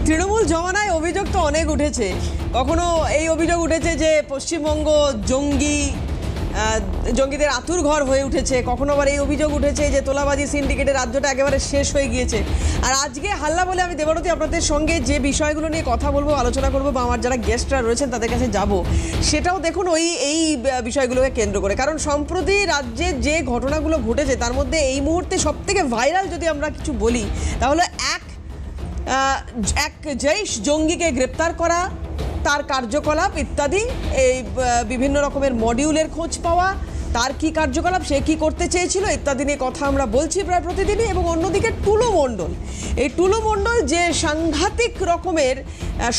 তৃণমূল জমানায় অভিযোগ তো অনেক উঠেছে। কখনো এই অভিযোগ উঠেছে যে পশ্চিমবঙ্গ জঙ্গিদের আতুর ঘর হয়ে উঠেছে, কখনো আবার এই অভিযোগ উঠেছে যে তোলাবাজি সিন্ডিকেটের রাজ্যটা একেবারে শেষ হয়ে গিয়েছে। আর আজকে হাল্লা বলে আমি দেবরতী আপনাদের সঙ্গে যে বিষয়গুলো নিয়ে কথা বলবো, আলোচনা করবো, বা আমার যারা গেস্টরা রয়েছেন তাদের কাছে যাব, সেটাও দেখুন এই বিষয়গুলোকে কেন্দ্র করে। কারণ সম্প্রতি রাজ্যে যে ঘটনাগুলো ঘটেছে তার মধ্যে এই মুহূর্তে সবথেকে ভাইরাল যদি আমরা কিছু বলি তাহলে এক জৈশ জঙ্গিকে গ্রেপ্তার করা, তার কার্যকলাপ ইত্যাদি, এই বিভিন্ন রকমের মডিউলের খোঁজ পাওয়া, তার কি কার্যকলাপ, সে কি করতে চেয়েছিল ইত্যাদি নিয়ে কথা আমরা বলছি প্রায় প্রতিদিনই। এবং অন্যদিকে টুলু মণ্ডল, এই টুলু মণ্ডল যে সাংঘাতিক রকমের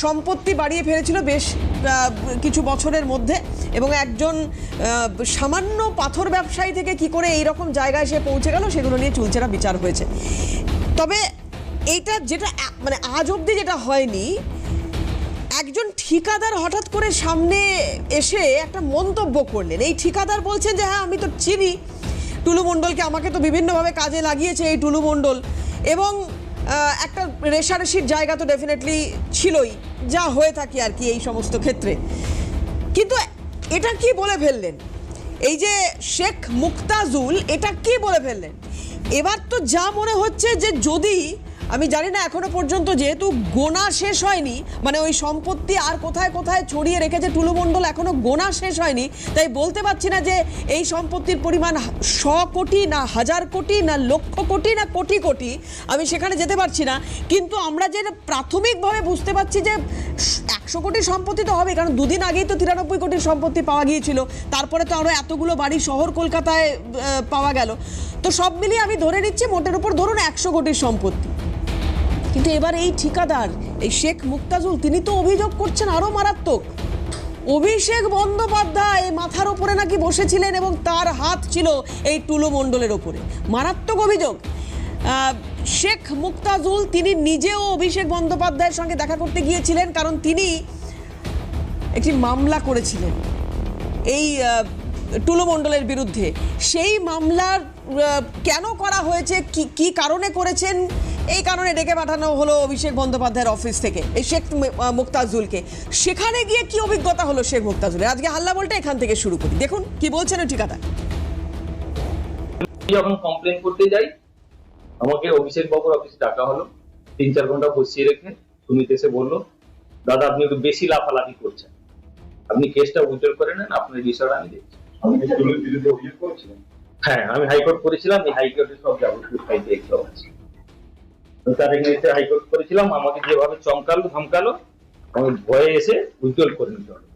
সম্পত্তি বাড়িয়ে ফেলেছিল বেশ কিছু বছরের মধ্যে, এবং একজন সামান্য পাথর ব্যবসায়ী থেকে কি করে এই রকম জায়গায় সে পৌঁছে গেল সেগুলো নিয়ে চুলচেরা বিচার হয়েছে। তবে এইটা যেটা মানে আজ অবধি যেটা হয়নি, একজন ঠিকাদার হঠাৎ করে সামনে এসে একটা মন্তব্য করলেন। এই ঠিকাদার বলছেন যে হ্যাঁ, আমি তো চিনি টুলু মণ্ডলকে, আমাকে তো বিভিন্নভাবে কাজে লাগিয়েছে এই টুলু মণ্ডল, এবং একটা রেষারেষির জায়গা তো ডেফিনেটলি ছিলই, যা হয়ে থাকে আর কি এই সমস্ত ক্ষেত্রে। কিন্তু এটা কি বলে ফেললেন এই যে শেখ মুক্তাজুল, এটা কি বলে ফেললেন? এবার তো যা মনে হচ্ছে যে, যদি আমি জানি না এখনো পর্যন্ত যেহেতু গোনা শেষ হয়নি, মানে ওই সম্পত্তি আর কোথায় কোথায় ছড়িয়ে রেখেছে টুলু মণ্ডল এখনো গোনা শেষ হয়নি, তাই বলতে পারছি না যে এই সম্পত্তির পরিমাণ 100 কোটি না 1000 কোটি না লক্ষ কোটি না কোটি কোটি, আমি সেখানে যেতে পারছি না। কিন্তু আমরা যে প্রাথমিকভাবে বুঝতে পারছি যে 100 কোটির সম্পত্তি তো হবে, কারণ দুদিন আগেই তো 93 কোটির সম্পত্তি পাওয়া গিয়েছিল, তারপরে তো আরও এতগুলো বাড়ি শহর কলকাতায় পাওয়া গেল। তো সব মিলিয়ে আমি ধরে নিচ্ছি মোটের উপর ধরুন 100 কোটির সম্পত্তি। কিন্তু এবার এই ঠিকাদার, এই শেখ মুক্তাজুল, তিনি তো অভিযোগ করছেন আরো মারাত্মক। অভিষেক বন্দ্যোপাধ্যায় মাথার ওপরে নাকি বসেছিলেন এবং তার হাত ছিল এই টুলু মণ্ডলের ওপরে। মারাত্মক অভিযোগ। শেখ মুক্তাজুল তিনি নিজেও অভিষেক বন্দ্যোপাধ্যায়ের সঙ্গে দেখা করতে গিয়েছিলেন, কারণ তিনি একটি মামলা করেছিলেন এই টুলু মণ্ডলের বিরুদ্ধে। সেই মামলার কেন করা হয়েছে, কি কারণে করেছেন, এই কারণে ডেকে পাঠানো হলো অভিষেক বন্দ্যোপাধ্যায়ের অফিস থেকে এই শেখ মুক্তাজুলকে। সেখানে গিয়ে কি অভিজ্ঞতা হলো শেখ মুক্তাজুলের, আজকে হাল্লা বলটা এখান থেকে শুরু করি। দেখুন কি বলছেন ঠিকাদার। যখন কমপ্লেন করতে যাই, আমাকে অভিষেক বাবুর অফিসে ডাকা হলো। 3-4 ঘন্টা বসিয়ে রেখে সুমিত এসে বললো, দাদা আপনি একটু বেশি লাফালাফি করছেন, আপনি কেসটা উইথড্র করে নেন, আপনার বিষয়টা আমি দেখছি। হ্যাঁ, আমি হাইকোর্ট করেছিলাম, এই হাইকোর্টের সব যাবতীয় ফাইল এক্সাম আছে। তার এগেইনস্টে হাইকোর্ট করেছিলাম, আমাকে যেভাবে চমকালো ধমকালো, আমি ভয়ে এসে উইথড্র করে নিতে হলো।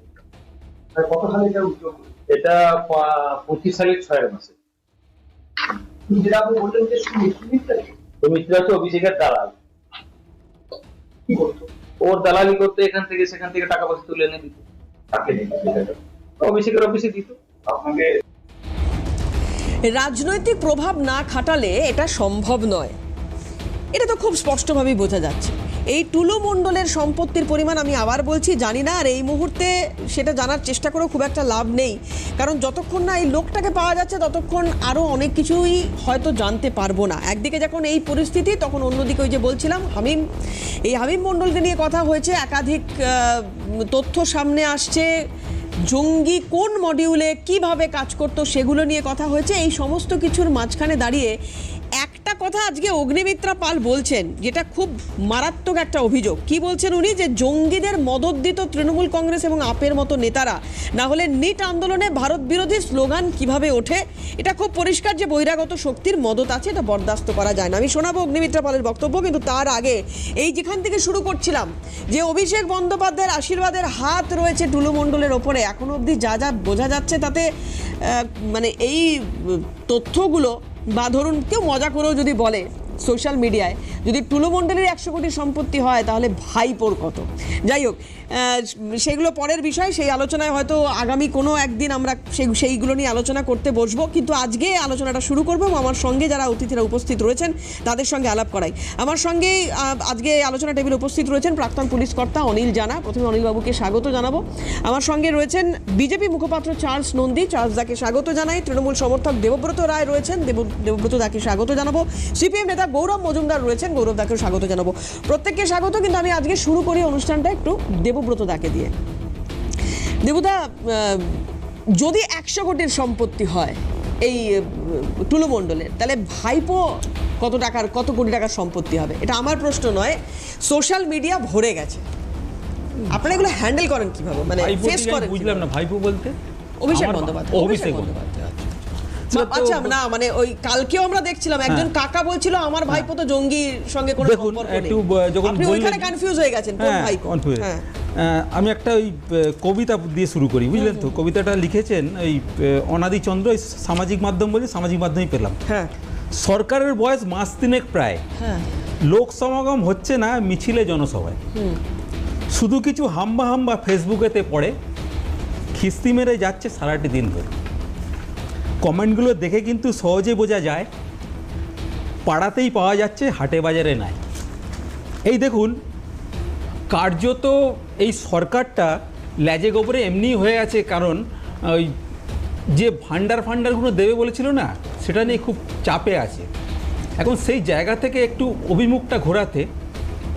কত সালে এটা উইথড্র করলেন? এটা 25 সালের 6 মাসে। যেটা আপনি বললেন যে সুমিত্রা তো অভিষেকের দালাল। কি করতো? ওর দালালি করতে এখান থেকে সেখান থেকে টাকা পয়সা তুলে এনে দিত, তাকে অভিষেকের অফিসে দিত। আপনাকে রাজনৈতিক প্রভাব না খাটালে এটা সম্ভব নয়, এটা তো খুব স্পষ্টভাবেই বোঝা যাচ্ছে। এই টুলু মণ্ডলের সম্পত্তির পরিমাণ আমি আবার বলছি জানি না, আর এই মুহূর্তে সেটা জানার চেষ্টা করেও খুব একটা লাভ নেই, কারণ যতক্ষণ না এই লোকটাকে পাওয়া যাচ্ছে ততক্ষণ আরও অনেক কিছুই হয়তো জানতে পারবো না। একদিকে যখন এই পরিস্থিতি, তখন অন্যদিকে ওই যে বলছিলাম এই হামিম মণ্ডলকে নিয়ে কথা হয়েছে, একাধিক তথ্য সামনে আসছে, জঙ্গি কোন মডিউলে কিভাবে কাজ করতো সেগুলো নিয়ে কথা হয়েছে। এই সমস্ত কিছুর মাঝখানে দাঁড়িয়ে একটা কথা আজকে অগ্নিমিত্রা পাল বলছেন, যেটা খুব মারাত্মক একটা অভিযোগ। কি বলছেন উনি? যে জঙ্গিদের মদত দিত তৃণমূল কংগ্রেস এবং আপের মতো নেতারা, না হলে নিট আন্দোলনে ভারত বিরোধী স্লোগান কিভাবে ওঠে। এটা খুব পরিষ্কার যে বহিরাগত শক্তির মদত আছে, এটা বরদাস্ত করা যায় না। আমি শোনাবো অগ্নিমিত্রা পালের বক্তব্য, কিন্তু তার আগে এই যেখান থেকে শুরু করছিলাম, যে অভিষেক বন্দ্যোপাধ্যায়ের আশীর্বাদের হাত রয়েছে টুলু মণ্ডলের ওপরে, এখনো অবধি যা যা বোঝা যাচ্ছে তাতে মানে এই তথ্যগুলো, বা ধরুন কেউ মজা করেও যদি বলে সোশ্যাল মিডিয়ায়, যদি টুলু মণ্ডলের 100 কোটির সম্পত্তি হয় তাহলে ভাইপোর কত। যাই হোক, সেগুলো পরের বিষয়, সেই আলোচনায় হয়তো আগামী কোনো একদিন আমরা সেইগুলো নিয়ে আলোচনা করতে বসবো। কিন্তু আজকে আলোচনাটা শুরু করবো আমার সঙ্গে যারা অতিথিরা উপস্থিত রয়েছেন তাদের সঙ্গে আলাপ করাই। আমার সঙ্গে আজকে আলোচনা টেবিলে উপস্থিত রয়েছেন প্রাক্তন পুলিশ কর্তা অনিল জানা। প্রথমে অনিলবাবুকে স্বাগত জানাবো। আমার সঙ্গে রয়েছেন বিজেপি মুখপাত্র চার্লস নন্দী, চার্লস দাকে স্বাগত জানাই। তৃণমূল সমর্থক দেবব্রত রায় রয়েছেন, দেবব্রত দাকে স্বাগত জানাবো। সিপিএম নেতা গৌরব মজুমদার রয়েছেন, গৌরব দাকেও স্বাগত জানাবো। প্রত্যেককে স্বাগত, কিন্তু আমি আজকে শুরু করি অনুষ্ঠানটা একটু দেবব্রত দাকে দিয়ে। দেবদা, যদি 100 কোটির সম্পত্তি হয় এই টুলু মণ্ডলের, তাহলে ভাইপো কত কোটি টাকার সম্পত্তি হবে? এটা আমার প্রশ্ন নয়, সোশ্যাল মিডিয়া ভরে গেছে। আপনারা এগুলো হ্যান্ডেল করেন কিভাবে, মানে ফেস করেন? বুঝলাম না, ভাইপো বলতে অভিষেক বন্দ্যোপাধ্যায়। অভিষেক বন্দ্যোপাধ্যায়, আচ্ছা, না মানে ওই কালকেও আমরা দেখছিলাম একজন কাকা বলছিল আমার ভাইপো তো জঙ্গির সঙ্গে কোনো দেখুন, সম্পর্ক নেই। একটু যখন আপনি ওইখানে কনফিউজ হয়ে গেছেন কোন হ্যাঁ, ভাইপো? confused। হ্যাঁ, আমি একটা ওই কবিতা দিয়ে শুরু করি, বুঝলেন তো? কবিতাটা লিখেছেন ওই অনাদি চন্দ্র, ওই সামাজিক মাধ্যম বলে সামাজিক মাধ্যমেই পেলাম। হ্যাঁ, সরকারের বয়স মাস তিনেক প্রায়, হ্যাঁ, লোক সমাগম হচ্ছে না মিছিলে জনসভায়, শুধু কিছু হাম্বা হাম্বা ফেসবুকেতে পড়ে, খিস্তি মেরে যাচ্ছে সারাটি দিন ধরে। কমেন্টগুলো দেখে কিন্তু সহজে বোঝা যায় পাড়াতেই পাওয়া যাচ্ছে, হাটে বাজারে নাই। এই দেখুন, কার্যত এই সরকারটা ল্যাজে গোবরে এমনি হয়ে আছে, কারণ ওই যে ফান্ডারগুলো দেবে বলেছিল না, সেটা নিয়ে খুব চাপে আছে। এখন সেই জায়গা থেকে একটু অভিমুখটা ঘোরাতে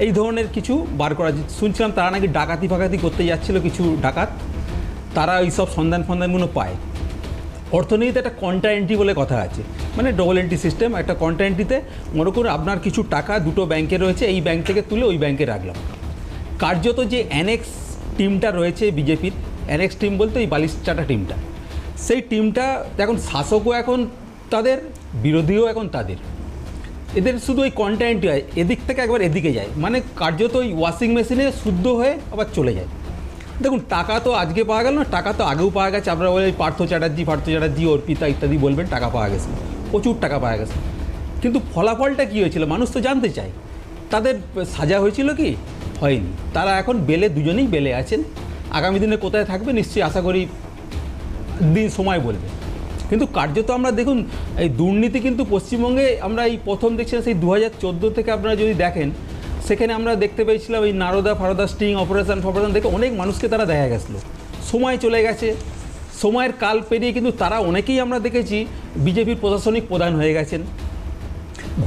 এই ধরনের কিছু বার করা। শুনছিলাম তারা নাকি ডাকাতি ফাকাতি করতে যাচ্ছিল, কিছু ডাকাত, তারা ওই সব সন্ধানগুলো পায়। অর্থনীতিতে একটা কন্ট্রা এন্ট্রি বলে কথা আছে, মানে ডবল এন্ট্রি সিস্টেম। একটা কন্ট্রা এন্ট্রিতে মনে করুন আপনার কিছু টাকা দুটো ব্যাংকে রয়েছে, এই ব্যাংক থেকে তুলে ওই ব্যাংকে রাখলাম। কার্যত যে অ্যানেক্স টিমটা রয়েছে বিজেপির, অ্যানেক্স টিম বলতে ওই বালিশচাটা টিমটা, সেই টিমটা এখন শাসকও এখন তাদের, বিরোধীও এখন তাদের। এদের শুধু ওই কন্ট্রা এন্ট্রি হয়, এদিক থেকে একবার এদিকে যায়, মানে কার্যত ওই ওয়াশিং মেশিনে শুদ্ধ হয়ে আবার চলে যায়। দেখুন, টাকা তো আজকে পাওয়া গেল না, টাকা তো আগেও পাওয়া গেছে। আপনারা বলে পার্থ চ্যাটার্জি, অর্পিতা ইত্যাদি বলবেন টাকা পাওয়া গেছে, প্রচুর টাকা পাওয়া গেছে। কিন্তু ফলাফলটা কী হয়েছিল মানুষ তো জানতে চায়। তাদের সাজা হয়েছিল কি? হয়নি। তারা এখন বেলে, দুজনেই বেলে আছেন। আগামী দিনে কোথায় থাকবে নিশ্চয়ই আশা করি দিন সময় বলবে। কিন্তু কার্যত আমরা দেখুন, এই দুর্নীতি কিন্তু পশ্চিমবঙ্গে আমরা এই প্রথম দেখছিলাম সেই 2014 থেকে। আপনারা যদি দেখেন, সেখানে আমরা দেখতে পেয়েছিলাম এই নারদা ফারদা স্টিং অপারেশন দেখে অনেক মানুষকে তারা দেখা গেছিলো। সময় চলে গেছে, সময়ের কাল পেরিয়ে কিন্তু তারা অনেকেই আমরা দেখেছি বিজেপির প্রশাসনিক প্রধান হয়ে গেছেন।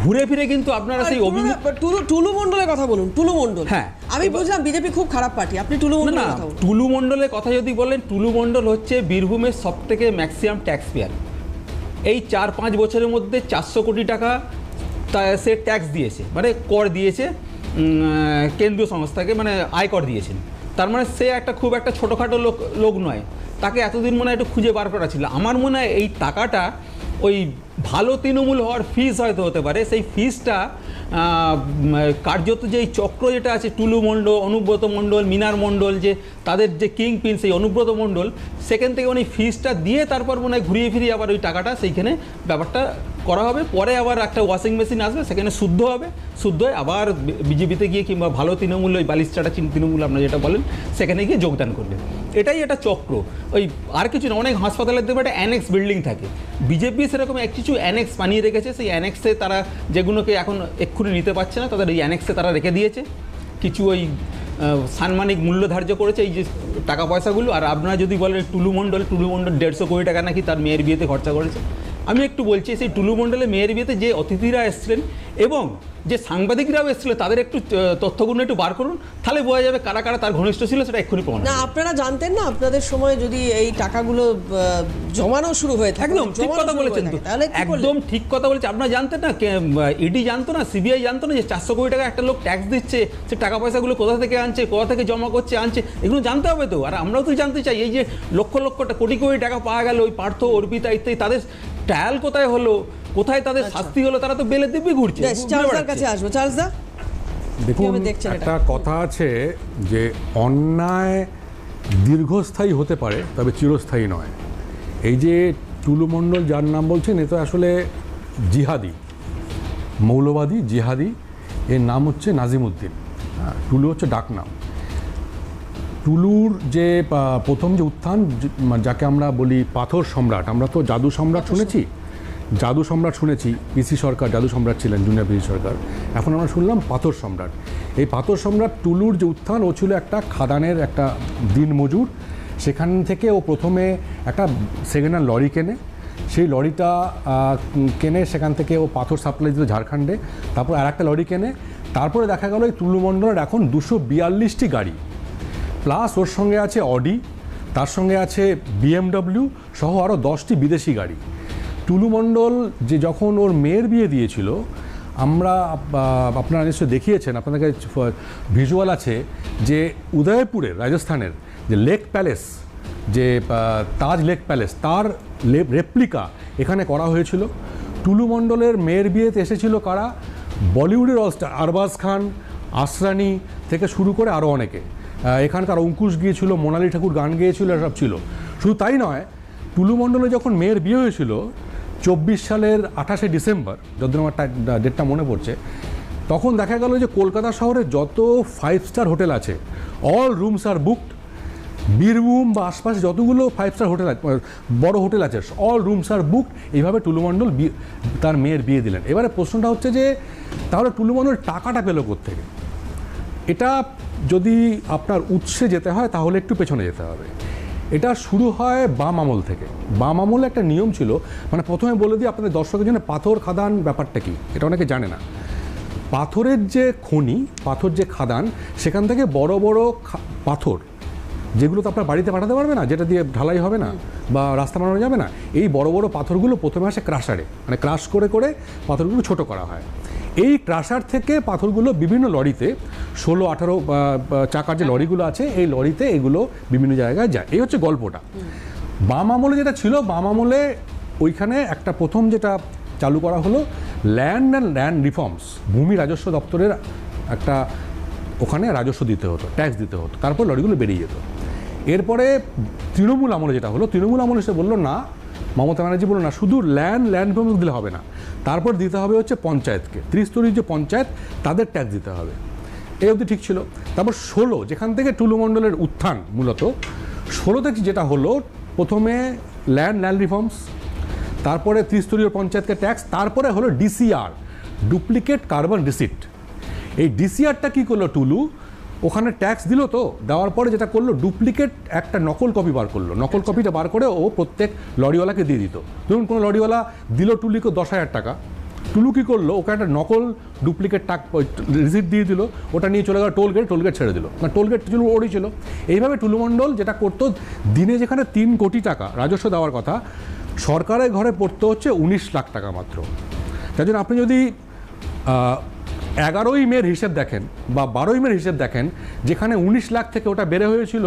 ঘুরে ফিরে কিন্তু আপনারা সেই অভিযোগ। টুলু মণ্ডলের কথা বলুন। টুলু মণ্ডল, হ্যাঁ, আমি বুঝলাম বিজেপি খুব খারাপ পার্টি, আপনি টুলু মণ্ডলের কথা বলুন। টুলু মণ্ডলের কথা যদি বলেন, টুলু মণ্ডল হচ্ছে বীরভূমের সবথেকে ম্যাক্সিমাম ট্যাক্স পেয়ার। এই 4-5 বছরের মধ্যে 400 কোটি টাকা সে ট্যাক্স দিয়েছে, মানে কর দিয়েছে কেন্দ্রীয় সংস্থাকে, মানে আয়কর দিয়েছেন। তার মানে সে একটা খুব একটা ছোটোখাটো লোক নয়। তাকে এতদিন মনে হয় একটু খুঁজে বার করা ছিল। আমার মনে হয় এই টাকাটা ওই ভালো তৃণমূল হওয়ার ফিস হয়তো হতে পারে। সেই ফিসটা কার্যত যে এই চক্র যেটা আছে, টুলু মণ্ডল, অনুব্রত মণ্ডল, মিনার মণ্ডল, যে তাদের যে কিং পিন সেই অনুব্রত মণ্ডল, সেখান থেকে মানে ফিসটা দিয়ে তারপর মনে হয় ঘুরিয়ে ফিরিয়ে আবার ওই টাকাটা সেইখানে ব্যাপারটা করা হবে। পরে আবার একটা ওয়াশিং মেশিন আসবে, সেখানে শুদ্ধ হবে, শুদ্ধ হয়ে আবার বিজেপিতে গিয়ে কিংবা ভালো তৃণমূল, ওই বালিশচাটা তৃণমূল আপনারা যেটা বলেন, সেখানে গিয়ে যোগদান করবে। এটাই একটা চক্র। ওই আর কিছু না। অনেক হাসপাতালের দেবে একটা অ্যানেক্স বিল্ডিং থাকে, বিজেপি সেরকম কিছু অ্যানেক্স বানিয়ে রেখেছে। সেই অ্যানেক্সে তারা যেগুলোকে এখন এক্ষুনি নিতে পারছে না, তাদের এই অ্যানেক্সে তারা রেখে দিয়েছে। কিছু ওই সাম্মানিক মূল্য ধার্য করেছে এই যে টাকা পয়সাগুলো। আর আপনারা যদি বলেন টুলু মণ্ডল 150 কোটি টাকা নাকি তার মেয়ের বিয়েতে খরচা করেছে। আমি একটু বলছি, সেই টুলু মণ্ডলের মেয়ের বিয়েতে যে অতিথিরা এসেছিলেন এবং যে সাংবাদিকরাও এসেছিল, তাদের একটু তথ্যগুলো একটু বার করুন, তাহলে বোঝা যাবে কারা কারা তার ঘনিষ্ঠ ছিল, সেটা এক্ষুনি প্রমাণ। না, আপনারা জানতেন না আপনাদের সময় যদি এই টাকাগুলো জমানো শুরু হয়ে থাকে? একদম ঠিক কথা বলেছেন তো, একদম ঠিক কথা বলেছে। আপনারা জানতেন না, ইডি জানতো না, সিবিআই জানতো না যে 400 কোটি টাকা একটা লোক ট্যাক্স দিচ্ছে, সে টাকা পয়সাগুলো কোথা থেকে আনছে, কোথা থেকে জমা করছে, আনছে, এগুলো জানতে হবে তো। আর আমরাও তো জানতে চাই, এই যে লক্ষ কোটি টাকা পাওয়া গেল, ওই পার্থ, অর্পিতা ইত্যাদি, তাদের ট্রায়াল কোথায় হলো, কোথায় তাদের শাস্তি হলো? তারা তো বেলে দিব্যি ঘুরছে। দেখুন, একটা কথা আছে যে অন্যায় দীর্ঘস্থায়ী হতে পারে, তবে চিরস্থায়ী নয়। এই যে টুলু মণ্ডল যার নাম বলছেন, এ তো আসলে জিহাদি, মৌলবাদী জিহাদি। এর নাম হচ্ছে নাজিমউদ্দিন। টুলু হচ্ছে ডাকনাম। টুলুর যে প্রথম যে উত্থান, যাকে আমরা বলি পাথর সম্রাট, আমরা তো জাদু সম্রাট শুনেছি, পিসি সরকার জাদু সম্রাট ছিলেন, জুনিয়র পিসি সরকার। এখন আমরা শুনলাম পাথর সম্রাট। এই পাথর সম্রাট টুলুর যে উত্থান, ও ছিল একটা খাদানের একটা দিনমজুর। সেখান থেকে ও প্রথমে একটা সেকেন্ড হ্যান্ড লরি কেনে, সেই লরিটা কেনে, সেখান থেকে ও পাথর সাপ্লাই দিল ঝাড়খণ্ডে, তারপর আর একটা লরি কেনে, তারপরে দেখা গেল এই টুলু মণ্ডলের এখন 242টি গাড়ি, প্লাস ওর সঙ্গে আছে অডি, তার সঙ্গে আছে BMW সহ আরও 10টি বিদেশি গাড়ি। টুলু মণ্ডল যে যখন ওর মেয়ের বিয়ে দিয়েছিল, আমরা আপনারা নিশ্চয়ই দেখিয়েছেন, আপনাদের কাছে ভিজুয়াল আছে যে উদয়পুরের রাজস্থানের যে লেক প্যালেস, যে তাজ লেক প্যালেস, তার রেপ্লিকা এখানে করা হয়েছিল। টুলু মণ্ডলের মেয়ের বিয়েতে এসেছিল কারা? বলিউডের অলস্টার আরবাজ খান, আসরানি থেকে শুরু করে আরও অনেকে, এখানকার অঙ্কুশ গিয়েছিল, মোনালি ঠাকুর গান গেয়েছিল, এসব ছিল। শুধু তাই নয়, টুলু মণ্ডলের যখন মেয়ের বিয়ে হয়েছিল 24 সালের 28শে ডিসেম্বর, যতদিন আমার ডেটটা মনে পড়ছে, তখন দেখা গেল যে কলকাতা শহরে যত 5 স্টার হোটেল আছে, অল রুমস আর বুকড। বীরভূম বা আশপাশে যতগুলো 5 স্টার হোটেল আছে, বড় হোটেল আছে, অল রুমস আর বুকড। এইভাবে টুলু মণ্ডল তার মেয়ের বিয়ে দিলেন। এবারে প্রশ্নটা হচ্ছে যে তাহলে টুলু মণ্ডল টাকাটা পেল কোত্থেকে? এটা যদি আপনার উৎসে যেতে হয় তাহলে একটু পেছনে যেতে হবে। এটা শুরু হয় বাম আমল থেকে। বাম আমলে একটা নিয়ম ছিল, মানে প্রথমে বলে দিই আপনাদের দর্শকের জন্য, পাথর খাদান ব্যাপারটা কি, এটা অনেকে জানে না। পাথরের যে খনি, পাথর যে খাদান, সেখান থেকে বড় বড় পাথর, যেগুলো তো আপনার বাড়িতে পাঠাতে পারবে না, যেটা দিয়ে ঢালাই হবে না বা রাস্তা বানানো যাবে না, এই বড় বড় পাথরগুলো প্রথমে আসে ক্রাশারে, মানে ক্রাশ করে করে পাথরগুলো ছোট করা হয়। এই ক্রাশার থেকে পাথরগুলো বিভিন্ন লরিতে, 16-18 চাকার যে লরিগুলো আছে, এই লরিতে এগুলো বিভিন্ন জায়গায় যায়। এই হচ্ছে গল্পটা। বাম আমলে যেটা ছিল, বাম আমলে ওইখানে একটা প্রথম যেটা চালু করা হলো ল্যান্ড অ্যান্ড ল্যান্ড রিফর্মস, ভূমি রাজস্ব দপ্তরের একটা, ওখানে রাজস্ব দিতে হতো, ট্যাক্স দিতে হতো, তারপর লরিগুলো বেরিয়ে যেত। এরপরে তৃণমূল আমলে যেটা হলো, তৃণমূল আমলে সে বললো না, মমতা ব্যানার্জি বললো না, শুধু ল্যান্ড রিফর্মস দিলে হবে না, তারপর দিতে হবে হচ্ছে পঞ্চায়েতকে, ত্রিস্তরীয় যে পঞ্চায়েত, তাদের ট্যাক্স দিতে হবে। এই অবধি ঠিক ছিল। তারপর 16, যেখান থেকে টুলু মণ্ডলের উত্থান মূলত, 16 থেকে যেটা হলো, প্রথমে ল্যান্ড রিফর্মস, তারপরে ত্রিস্তরীয় পঞ্চায়েতকে ট্যাক্স, তারপরে হলো DCR, ডুপ্লিকেট কার্বন রিসিপ্ট। এই DCRটা কী করলো টুলু, ওখানে ট্যাক্স দিল, তো দেওয়ার পরে যেটা করলো, ডুপ্লিকেট একটা নকল কপি বার করলো। নকল কপিটা বার করে ও প্রত্যেক লরিওয়ালাকে দিয়ে দিত। ধরুন কোনো লরিওয়ালা দিল টুলিকে 10,000 টাকা, টুলু কী করলো, ওকে একটা নকল ডুপ্লিকেট রিসিপ্ট দিয়ে দিল, ওটা নিয়ে চলে গেল টোলগেট ছেড়ে দিল, না টোলগেট ছিল ওরই ছিল। এইভাবে টুলু মণ্ডল যেটা করতো, দিনে যেখানে 3 কোটি টাকা রাজস্ব দেওয়ার কথা, সরকারের ঘরে পড়তে হচ্ছে 19 লাখ টাকা মাত্র। তাই জন্য আপনি যদি 11ই মের হিসেব দেখেন বা 12ই মের হিসেব দেখেন, যেখানে 19 লাখ থেকে ওটা বেড়ে হয়েছিল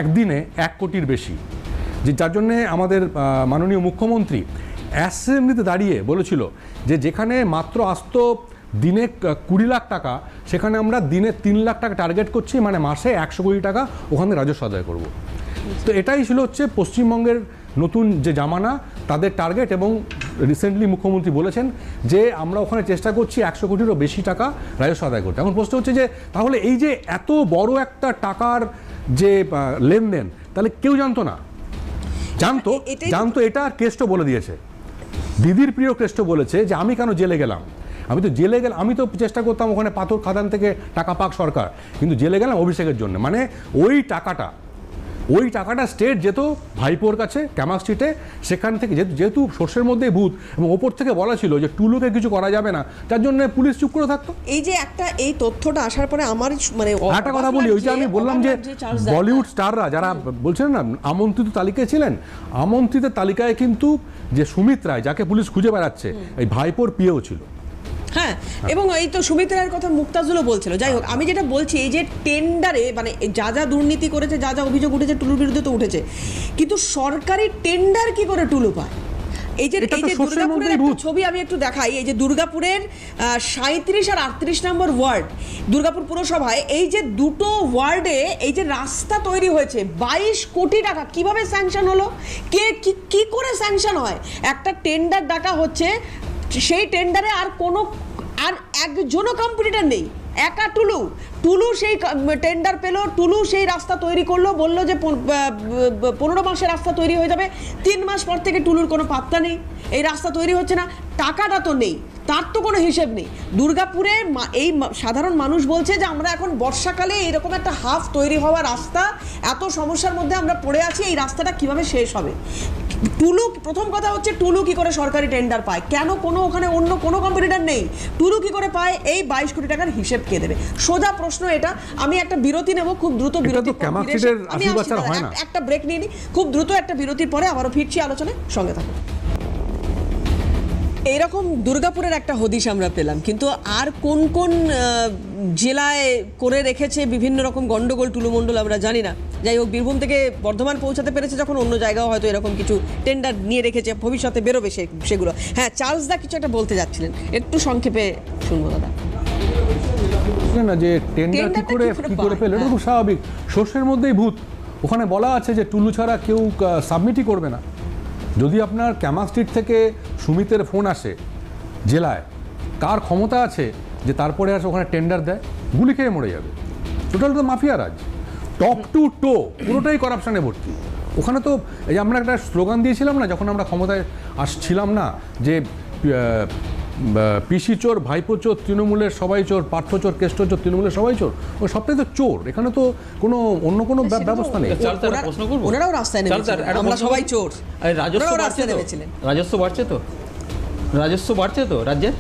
একদিনে 1 কোটির বেশি, যে যার জন্যে আমাদের মাননীয় মুখ্যমন্ত্রী অ্যাসেম্বলিতে দাঁড়িয়ে বলেছিল যে যেখানে মাত্র আসতো দিনে 20 লাখ টাকা, সেখানে আমরা দিনে 3 লাখ টাকা টার্গেট করছি, মানে মাসে 100 কোটি টাকা ওখানে রাজস্ব আদায় করব। তো এটাই ছিল হচ্ছে পশ্চিমবঙ্গের নতুন যে জামানা, তাদের টার্গেট। এবং রিসেন্টলি মুখ্যমন্ত্রী বলেছেন যে আমরা ওখানে চেষ্টা করছি 100 কোটিরও বেশি টাকা রাজস্ব আদায় করতে। এখন প্রশ্ন হচ্ছে যে তাহলে এই যে এত বড় একটা টাকার যে লেনদেন, তাহলে কেউ জানতো না? জানতো। এটা কেষ্ট বলে দিয়েছে, দিদির প্রিয় কেষ্ট বলেছে যে আমি কেন জেলে গেলাম, আমি তো জেলে গেলাম, আমি তো চেষ্টা করতাম ওখানে পাথর খাদান থেকে টাকা পাক সরকার, কিন্তু জেলে গেলাম অভিষেকের জন্য। মানে ওই টাকাটা স্টেট যেত ভাইপোর কাছে ক্যামাক স্ট্রিটে, সেখান থেকে যেহেতু সর্ষের মধ্যেই ভূত, এবং ওপর থেকে বলা ছিল যে টুলুকে কিছু করা যাবে না, তার জন্য পুলিশ চুপ করে থাকতো। এই যে এই তথ্যটা আসার পরে আমার মানে একটা কথা বলি, ওই যে আমি বললাম যে বলিউড স্টাররা যারা বলছেন না আমন্ত্রিত তালিকায় ছিলেন, আমন্ত্রিতের তালিকায় কিন্তু যে সুমিত রায়, যাকে পুলিশ খুঁজে বেড়াচ্ছে, এই ভাইপোর পিএও ছিল। হ্যাঁ, এবং এই তো সুমিত রায়ের কথা মুক্তাজুলও বলছিল। যাই হোক, আমি যেটা বলছি, এই যে টেন্ডারে মানে যা দুর্নীতি করেছে, যা অভিযোগ উঠেছে টুলুর বিরুদ্ধে তো উঠেছে, কিন্তু সরকারি টেন্ডার কি করে টুলু পায়? এই যে দুর্গাপুরের একটা ছবি আমি একটু দেখাই, এই যে দুর্গাপুরের 37 আর 38 নম্বর ওয়ার্ড, দুর্গাপুর পুরসভায় এই যে দুটো ওয়ার্ডে এই যে রাস্তা তৈরি হয়েছে, 22 কোটি টাকা কিভাবে স্যাংশন হলো? কি করে স্যাংশন হয়? একটা টেন্ডার ডাকা হচ্ছে, সেই টেন্ডারে আর একজনও কম্পিটিটর নেই, একা টুলু সেই টেন্ডার পেলো, টুলু সেই রাস্তা তৈরি করলো, বললো যে 15 মাসে রাস্তা তৈরি হয়ে যাবে, 3 মাস পর থেকে টুলুর কোনো পাত্তা নেই, এই রাস্তা তৈরি হচ্ছে না, টাকাটা তো নেই, তার তো কোনো হিসেব নেই। দুর্গাপুরে এই সাধারণ মানুষ বলছে যে আমরা এখন বর্ষাকালে এরকম একটা হাফ তৈরি হওয়া রাস্তা, এত সমস্যার মধ্যে আমরা পড়ে আছি, এই রাস্তাটা কিভাবে শেষ হবে? টুলু, প্রথম কথা হচ্ছে টুলু কি করে সরকারি টেন্ডার পায়, কেন কোনো ওখানে অন্য কোনো কম্পিটিটর নেই, টুলু কি করে পায়, এই 22 কোটি টাকার হিসেব কে দেবে? সোজা প্রশ্ন এটা। আমি একটা বিরতি নেব, খুব দ্রুত বিরতি, আমি একটা ব্রেক নিয়ে নিই, খুব দ্রুত একটা বিরতির পরে আবারও ফিরছি আলোচনায়, সঙ্গে থাকুন। এইরকম দুর্গাপুরের একটা হদিশ আমরা পেলাম, কিন্তু আর কোন কোন জেলায় করে রেখেছে বিভিন্ন রকম গন্ডগোল টুলুমণ্ডল আমরা জানি না। যাই হোক, বীরভূম থেকে বর্ধমান পৌঁছাতে পেরেছে যখন, অন্য জায়গাও হয়তো এরকম কিছু টেন্ডার নিয়ে রেখেছে, ভবিষ্যতে বেরোবে সেগুলো। হ্যাঁ, চার্লস দা কিছু একটা বলতে যাচ্ছিলেন, একটু সংক্ষেপে শুনবো দাদা। না, যে টেন্ডার কি করে পেল, এটা খুব স্বাভাবিক, শস্যের মধ্যেই ভূত। ওখানে বলা আছে যে টুলু ছাড়া কেউ সাবমিটই করবে না। যদি আপনার ক্যামাক স্ট্রিট থেকে সুমিতের ফোন আসে জেলায়, কার ক্ষমতা আছে যে তারপরে আসে ওখানে টেন্ডার দেয়? গুলি খেয়ে মরে যাবে। টোটাল তো মাফিয়া রাজ, টপ টু টো পুরোটাই করাপশানে ভর্তি। ওখানে তো এই যে আমরা একটা স্লোগান দিয়েছিলাম না যখন আমরা ক্ষমতায় আসছিলাম না, যে পিসি চোর, ভাইপো চোর, তৃণমূলের সবাই চোর, পার্থ চোর, কেষ্ট চোর, তৃণমূলের সবাই চোর, ওই সবটাই তো চোর। এখানে তো কোনো অন্য কোনো ব্যবস্থা নেই। ওনারাও রাস্তায় নেমেছিলেন, আমরা সবাই চোর। রাজস্ব বাড়ছে তো, রাজ্যের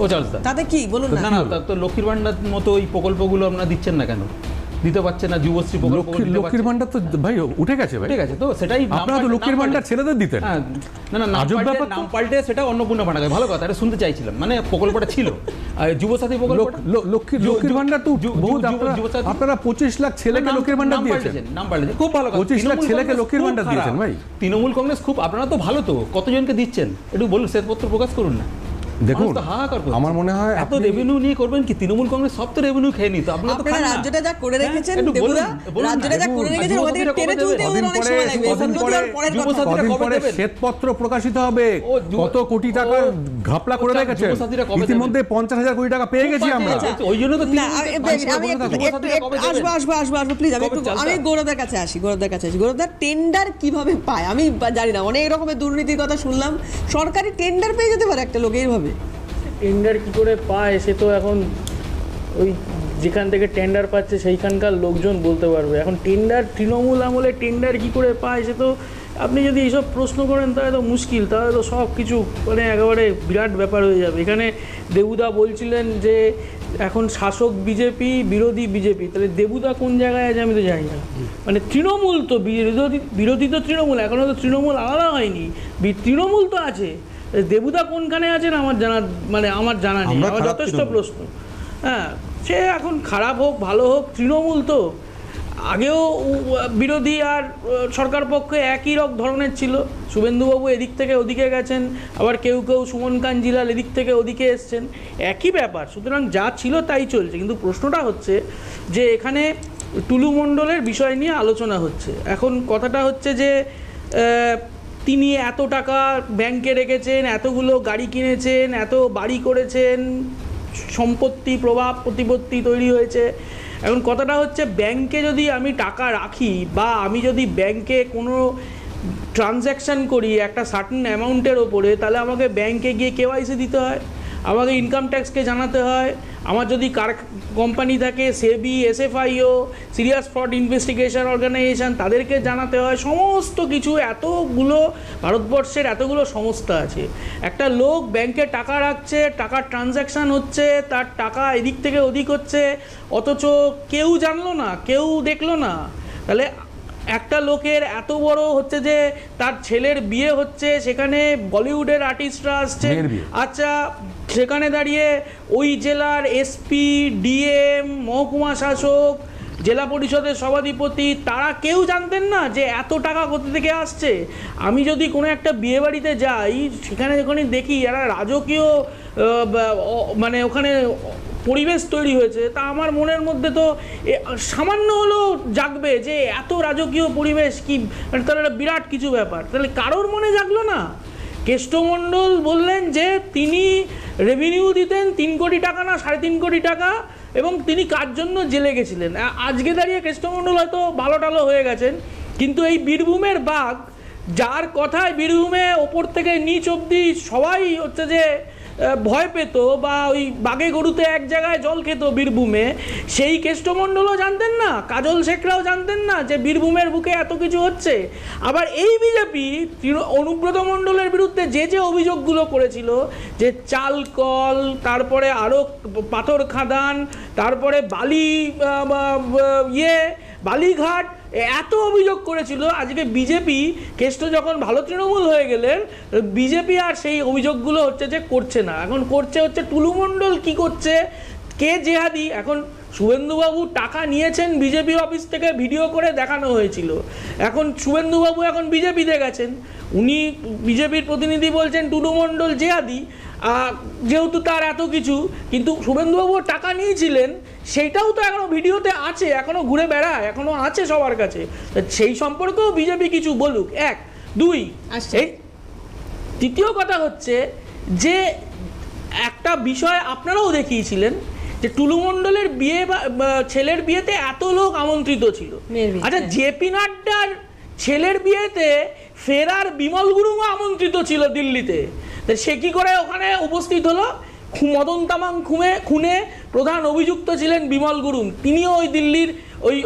ও চালতা, তাতে কি বলুন না? না, তো লক্ষ্মীর ভান্ডার মতো ওই প্রকল্পগুলো আপনারা দিচ্ছেন না কেন? দিতে পারছে না, যুবশ্রী প্রকল্প। লক্ষ্মীর ভান্ডার তো ভাই উঠে গেছে, ভাই ঠিক আছে, তো সেটাই আপনারা তো লক্ষ্মীর ভান্ডার ছেলেদের দিতেন। না, নাম পাল্টে সেটা অন্নপূর্ণা ভান্ডার। ভালো কথা, এটা শুনতে চাইছিলাম, মানে প্রকল্পটা ছিল যুবসাথী প্রকল্প। লক্ষ্মীর ভান্ডার তো বহুত, আপনারা 25 লাখ ছেলেকে লক্ষ্মীর ভান্ডার দিয়েছেন। নাম পাল্টেছেন, খুব ভালো কথা। 25 লাখ ছেলেকে লক্ষ্মীর ভান্ডার দিয়েছেন ভাই। তৃণমূল কংগ্রেস খুব, আপনারা তো ভালো, তো কতজনকে দিচ্ছেন একটু বলুন, শ্বেতপত্র প্রকাশ করুন না। দেখুন, আমার মনে হয় এত রেভিনিউ নিয়ে করবেন কি? তৃণমূল কংগ্রেস সব তো রেভিনিউ খেয়ে নিত, আপনারা তো খান না। রাজ্যটা যা করে রেখেছেন, দেবুরা রাজ্যটা যা করে রেখেছেন, ওদের টেনে তুলতে ওদের অনেক সময় লাগবে। কদিন পরে শ্বেতপত্র প্রকাশিত হবে, কত কোটি টাকা ঘাপলা করে রেখেছে। ইতিমধ্যে 50,000 কোটি টাকা পেয়ে গেছি আমরা। ওই জন্য তো আসবো প্লিজ, আমি গৌরবদার কাছে আসি। গৌরবদার টেন্ডার কিভাবে পায় আমি জানি না, অনেক রকমের দুর্নীতির কথা শুনলাম। সরকারি টেন্ডার পেয়ে যেতে পারে একটা লোক এইভাবে? টেন্ডার কী করে পায় সে তো এখন ওই যেখান থেকে টেন্ডার পাচ্ছে সেইখানকার লোকজন বলতে পারবে। এখন টেন্ডার তৃণমূল আমলে টেন্ডার কী করে পায় সে তো, আপনি যদি এইসব প্রশ্ন করেন তাহলে তো মুশকিল, তাহলে তো সব কিছু মানে একেবারে বিরাট ব্যাপার হয়ে যাবে। এখানে দেবুদা বলছিলেন যে এখন শাসক বিজেপি, বিরোধী বিজেপি, তাহলে দেবুদা কোন জায়গায় আছে আমি তো জানি না। মানে তৃণমূল তো বিরোধী তো তৃণমূল, এখনও তো তৃণমূল আলাদা হয়নি, তৃণমূল তো আছে। দেবুদা কোনখানে আছেন আমার জানা নেই, আমার যথেষ্ট প্রশ্ন। হ্যাঁ, সে এখন খারাপ হোক ভালো হোক, তৃণমূল তো আগেও বিরোধী আর সরকার পক্ষে একই ধরনের ছিল। শুভেন্দুবাবু এদিক থেকে ওদিকে গেছেন, আবার কেউ সুমন কাঞ্জিলাল এদিক থেকে ওদিকে এসছেন, একই ব্যাপার। সুতরাং যা ছিল তাই চলছে। কিন্তু প্রশ্নটা হচ্ছে যে এখানে টুলু মণ্ডলের বিষয় নিয়ে আলোচনা হচ্ছে। এখন কথাটা হচ্ছে যে তিনি এত টাকা ব্যাংকে রেখেছেন, এতগুলো গাড়ি কিনেছেন, এত বাড়ি করেছেন, সম্পত্তি প্রভাব প্রতিপত্তি তৈরি হয়েছে। এখন কথাটা হচ্ছে ব্যাংকে যদি আমি টাকা রাখি বা আমি যদি ব্যাংকে কোনো ট্রানজ্যাকশান করি একটা সার্টেন অ্যামাউন্টের ওপরে, তাহলে আমাকে ব্যাংকে গিয়ে কেওয়াইসি দিতে হয়, আমাকে ইনকাম ট্যাক্সকে জানাতে হয়, আমার যদি কোম্পানি থাকে SEBI, SFIO, serious fraud investigation organisation, তাদেরকে জানাতে হয়। সমস্ত কিছু, এতগুলো ভারতবর্ষের এতগুলো সংস্থা আছে, একটা লোক ব্যাংকে টাকা রাখছে, টাকার ট্রানজ্যাকশান হচ্ছে, তার টাকা এদিক থেকে ওদিক হচ্ছে, অথচ কেউ জানলো না, কেউ দেখলো না। তাহলে একটা লোকের এত বড় হচ্ছে যে তার ছেলের বিয়ে হচ্ছে, সেখানে বলিউডের আর্টিস্টরা আসছে, আচ্ছা সেখানে দাঁড়িয়ে ওই জেলার এসপি, ডিএম, মহকুমা শাসক, জেলা পরিষদের সভাধিপতি, তারা কেউ জানতেন না যে এত টাকা কোথা থেকে আসছে। আমি যদি কোনো একটা বিয়ে বাড়িতে যাই, সেখানে যখন দেখি এরা রাজকীয় মানে ওখানে পরিবেশ তৈরি হয়েছে, তা আমার মনের মধ্যে তো সামান্য হলেও জাগবে যে এত রাজকীয় পরিবেশ কি, তাহলে বিরাট কিছু ব্যাপার। তাহলে কারোর মনে জাগলো না? কেষ্টমণ্ডল বললেন যে তিনি রেভিনিউ দিতেন 3 কোটি টাকা না 3.5 কোটি টাকা, এবং তিনি কার জন্য জেলে গেছিলেন। আজকে দাঁড়িয়ে কেষ্টমণ্ডল হয়তো ভালো টালো হয়ে গেছেন, কিন্তু এই বীরভূমের বাঘ, যার কথায় বীরভূমে ওপর থেকে নিচ অবধি সবাই হচ্ছে যে ভয় পেত বা ওই বাঘে গরুতে এক জায়গায় জল খেত বীরভূমে, সেই কেষ্টমণ্ডলও জানতেন না, কাজল শেখরাও জানতেন না যে বীরভূমের বুকে এত কিছু হচ্ছে। আবার এই বিজেপি অনুব্রত মণ্ডলের বিরুদ্ধে যে অভিযোগগুলো করেছিল, যে চাল কল, তারপরে আরও পাথর খাদান, তারপরে বালিঘাট, এত অভিযোগ করেছিল, আজকে বিজেপি কেষ্ট যখন ভালো তৃণমূল হয়ে গেলেন, বিজেপি আর সেই অভিযোগগুলো হচ্ছে যে করছে না, এখন করছে হচ্ছে টুলু মণ্ডল কি করছে, কে জেহাদি। এখন শুভেন্দুবাবু টাকা নিয়েছেন বিজেপি অফিস থেকে, ভিডিও করে দেখানো হয়েছিল। এখন শুভেন্দুবাবু এখন বিজেপিতে গেছেন, উনি বিজেপির প্রতিনিধি বলছেন টুলু মণ্ডল জেহাদি, যেহেতু তার এত কিছু, কিন্তু শুভেন্দুবাবু টাকা নিয়েছিলেন সেইটাও তো এখনো ভিডিওতে আছে, এখনো ঘুরে বেড়ায়, এখনো আছে সবার কাছে। সেই সম্পর্কেও বিজেপি কিছু বলুক। এক, দুই, এই তৃতীয় কথা হচ্ছে যে একটা বিষয় আপনারাও দেখিয়েছিলেন যে টুলু মণ্ডলের বিয়ে বা ছেলের বিয়েতে এত লোক আমন্ত্রিত ছিল। আচ্ছা, জেপি নাড্ডার ছেলের বিয়েতে ফেরার বিমল গুরুংও আমন্ত্রিত ছিল দিল্লিতে, তো সে কি করে ওখানে উপস্থিত হলো? মদন তামাং খুনে প্রধান অভিযুক্ত ছিলেন বিমল গুরুং, তিনিও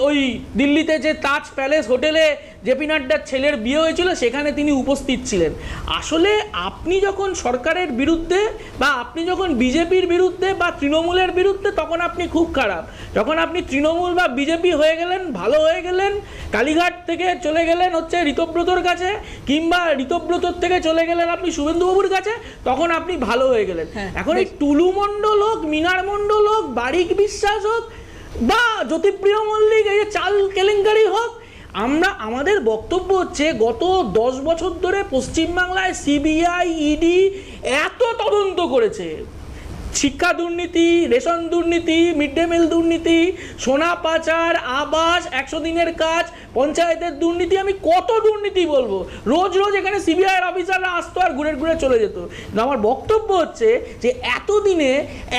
ওই দিল্লিতে যে তাজ প্যালেস হোটেলে জেপি নাড্ডার ছেলের বিয়ে হয়েছিল সেখানে তিনি উপস্থিত ছিলেন। আসলে আপনি যখন সরকারের বিরুদ্ধে বা আপনি যখন বিজেপির বিরুদ্ধে বা তৃণমূলের বিরুদ্ধে, তখন আপনি খুব খারাপ। যখন আপনি তৃণমূল বা বিজেপি হয়ে গেলেন, ভালো হয়ে গেলেন, কালীঘাট থেকে চলে গেলেন হচ্ছে ঋতব্রতর কাছে, কিংবা ঋতব্রতর থেকে চলে গেলেন আপনি শুভেন্দুবাবুর কাছে, তখন আপনি ভালো হয়ে গেলেন। এখন এই টুলু মণ্ডল হোক, মিনার মণ্ডল হোক, বারিক বিশ্বাস হোক বা জ্যোতিপ্রিয় মল্লিক, এই যে চাল কেলেঙ্কারি হোক, আমাদের বক্তব্য হচ্ছে গত 10 বছর ধরে পশ্চিমবাংলায় সিবিআই, ইডি এত তদন্ত করেছে, শিক্ষা দুর্নীতি, রেশন দুর্নীতি, মিড ডে মিল দুর্নীতি, সোনা পাচার, আবাস, 100 দিনের কাজ, পঞ্চায়েতের দুর্নীতি, আমি কত দুর্নীতি বলবো। রোজ রোজ এখানে সিবিআইয়ের অফিসাররা আসতো আর ঘুরে ঘুরে চলে যেত। আমার বক্তব্য হচ্ছে যে এতদিনে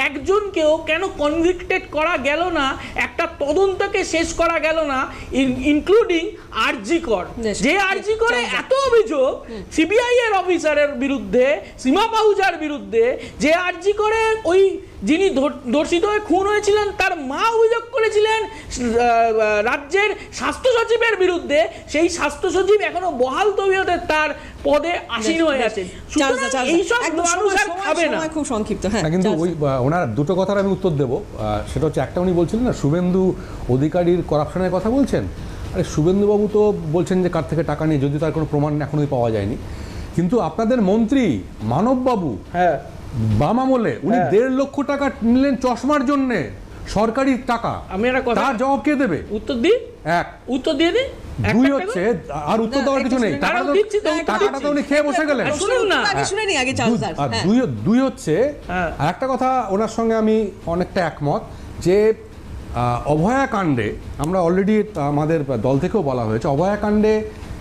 একজনকেও কেন কনভিক্টেড করা গেল না, একটা তদন্তকে শেষ করা গেল না, ইনক্লুডিং আরজি কর, যে আরজি করে এত অভিযোগ সিবিআই এর অফিসারের বিরুদ্ধে, সীমা পাহুজার বিরুদ্ধে, যে আরজি করে ওই যিনি ধর্ষিত হয়ে খুন হয়েছিলেন তার মা অভিযোগ করেছিলেন রাজ্যের স্বাস্থ্য সচিবের বিরুদ্ধে, সেই স্বাস্থ্য সচিব এখনো বহাল তবিয়তে তার পদে আসীন হয়ে আছেন। এইসব মানুষ আর খাবে না। খুব সংক্ষিপ্ত। কিন্তু ওই ওনার দুটো কথার আমি উত্তর দেবো। সেটা হচ্ছে, একটা উনি বলছিলেন না শুভেন্দু অধিকারীর করাপশনের কথা বলছেন, আরে শুভেন্দুবাবু তো বলছেন যে কার থেকে টাকা নিয়ে, যদি তার কোনো প্রমাণ এখনোই পাওয়া যায়নি। কিন্তু আপনাদের মন্ত্রী মানববাবু বাম আমলে উনি 1.5 লক্ষ টাকা নিলেন চশমার জন্য, সরকারি টাকা। আমি একটা কথা, তার জবাব কে দেবে? উত্তর দিই, উত্তর দিয়ে দিই। দুই হচ্ছে, আর উত্তর দেওয়ার কিছু নেই, টাকাটা তো উনি খেয়ে বসে গেলেন। দুই হচ্ছে, আর একটা কথা ওনার সঙ্গে আমি অনেকটা একমত, যে অভয়াকাণ্ডে আমরা অলরেডি আমাদের দল থেকেও বলা হয়েছে, অভয়াকাণ্ডে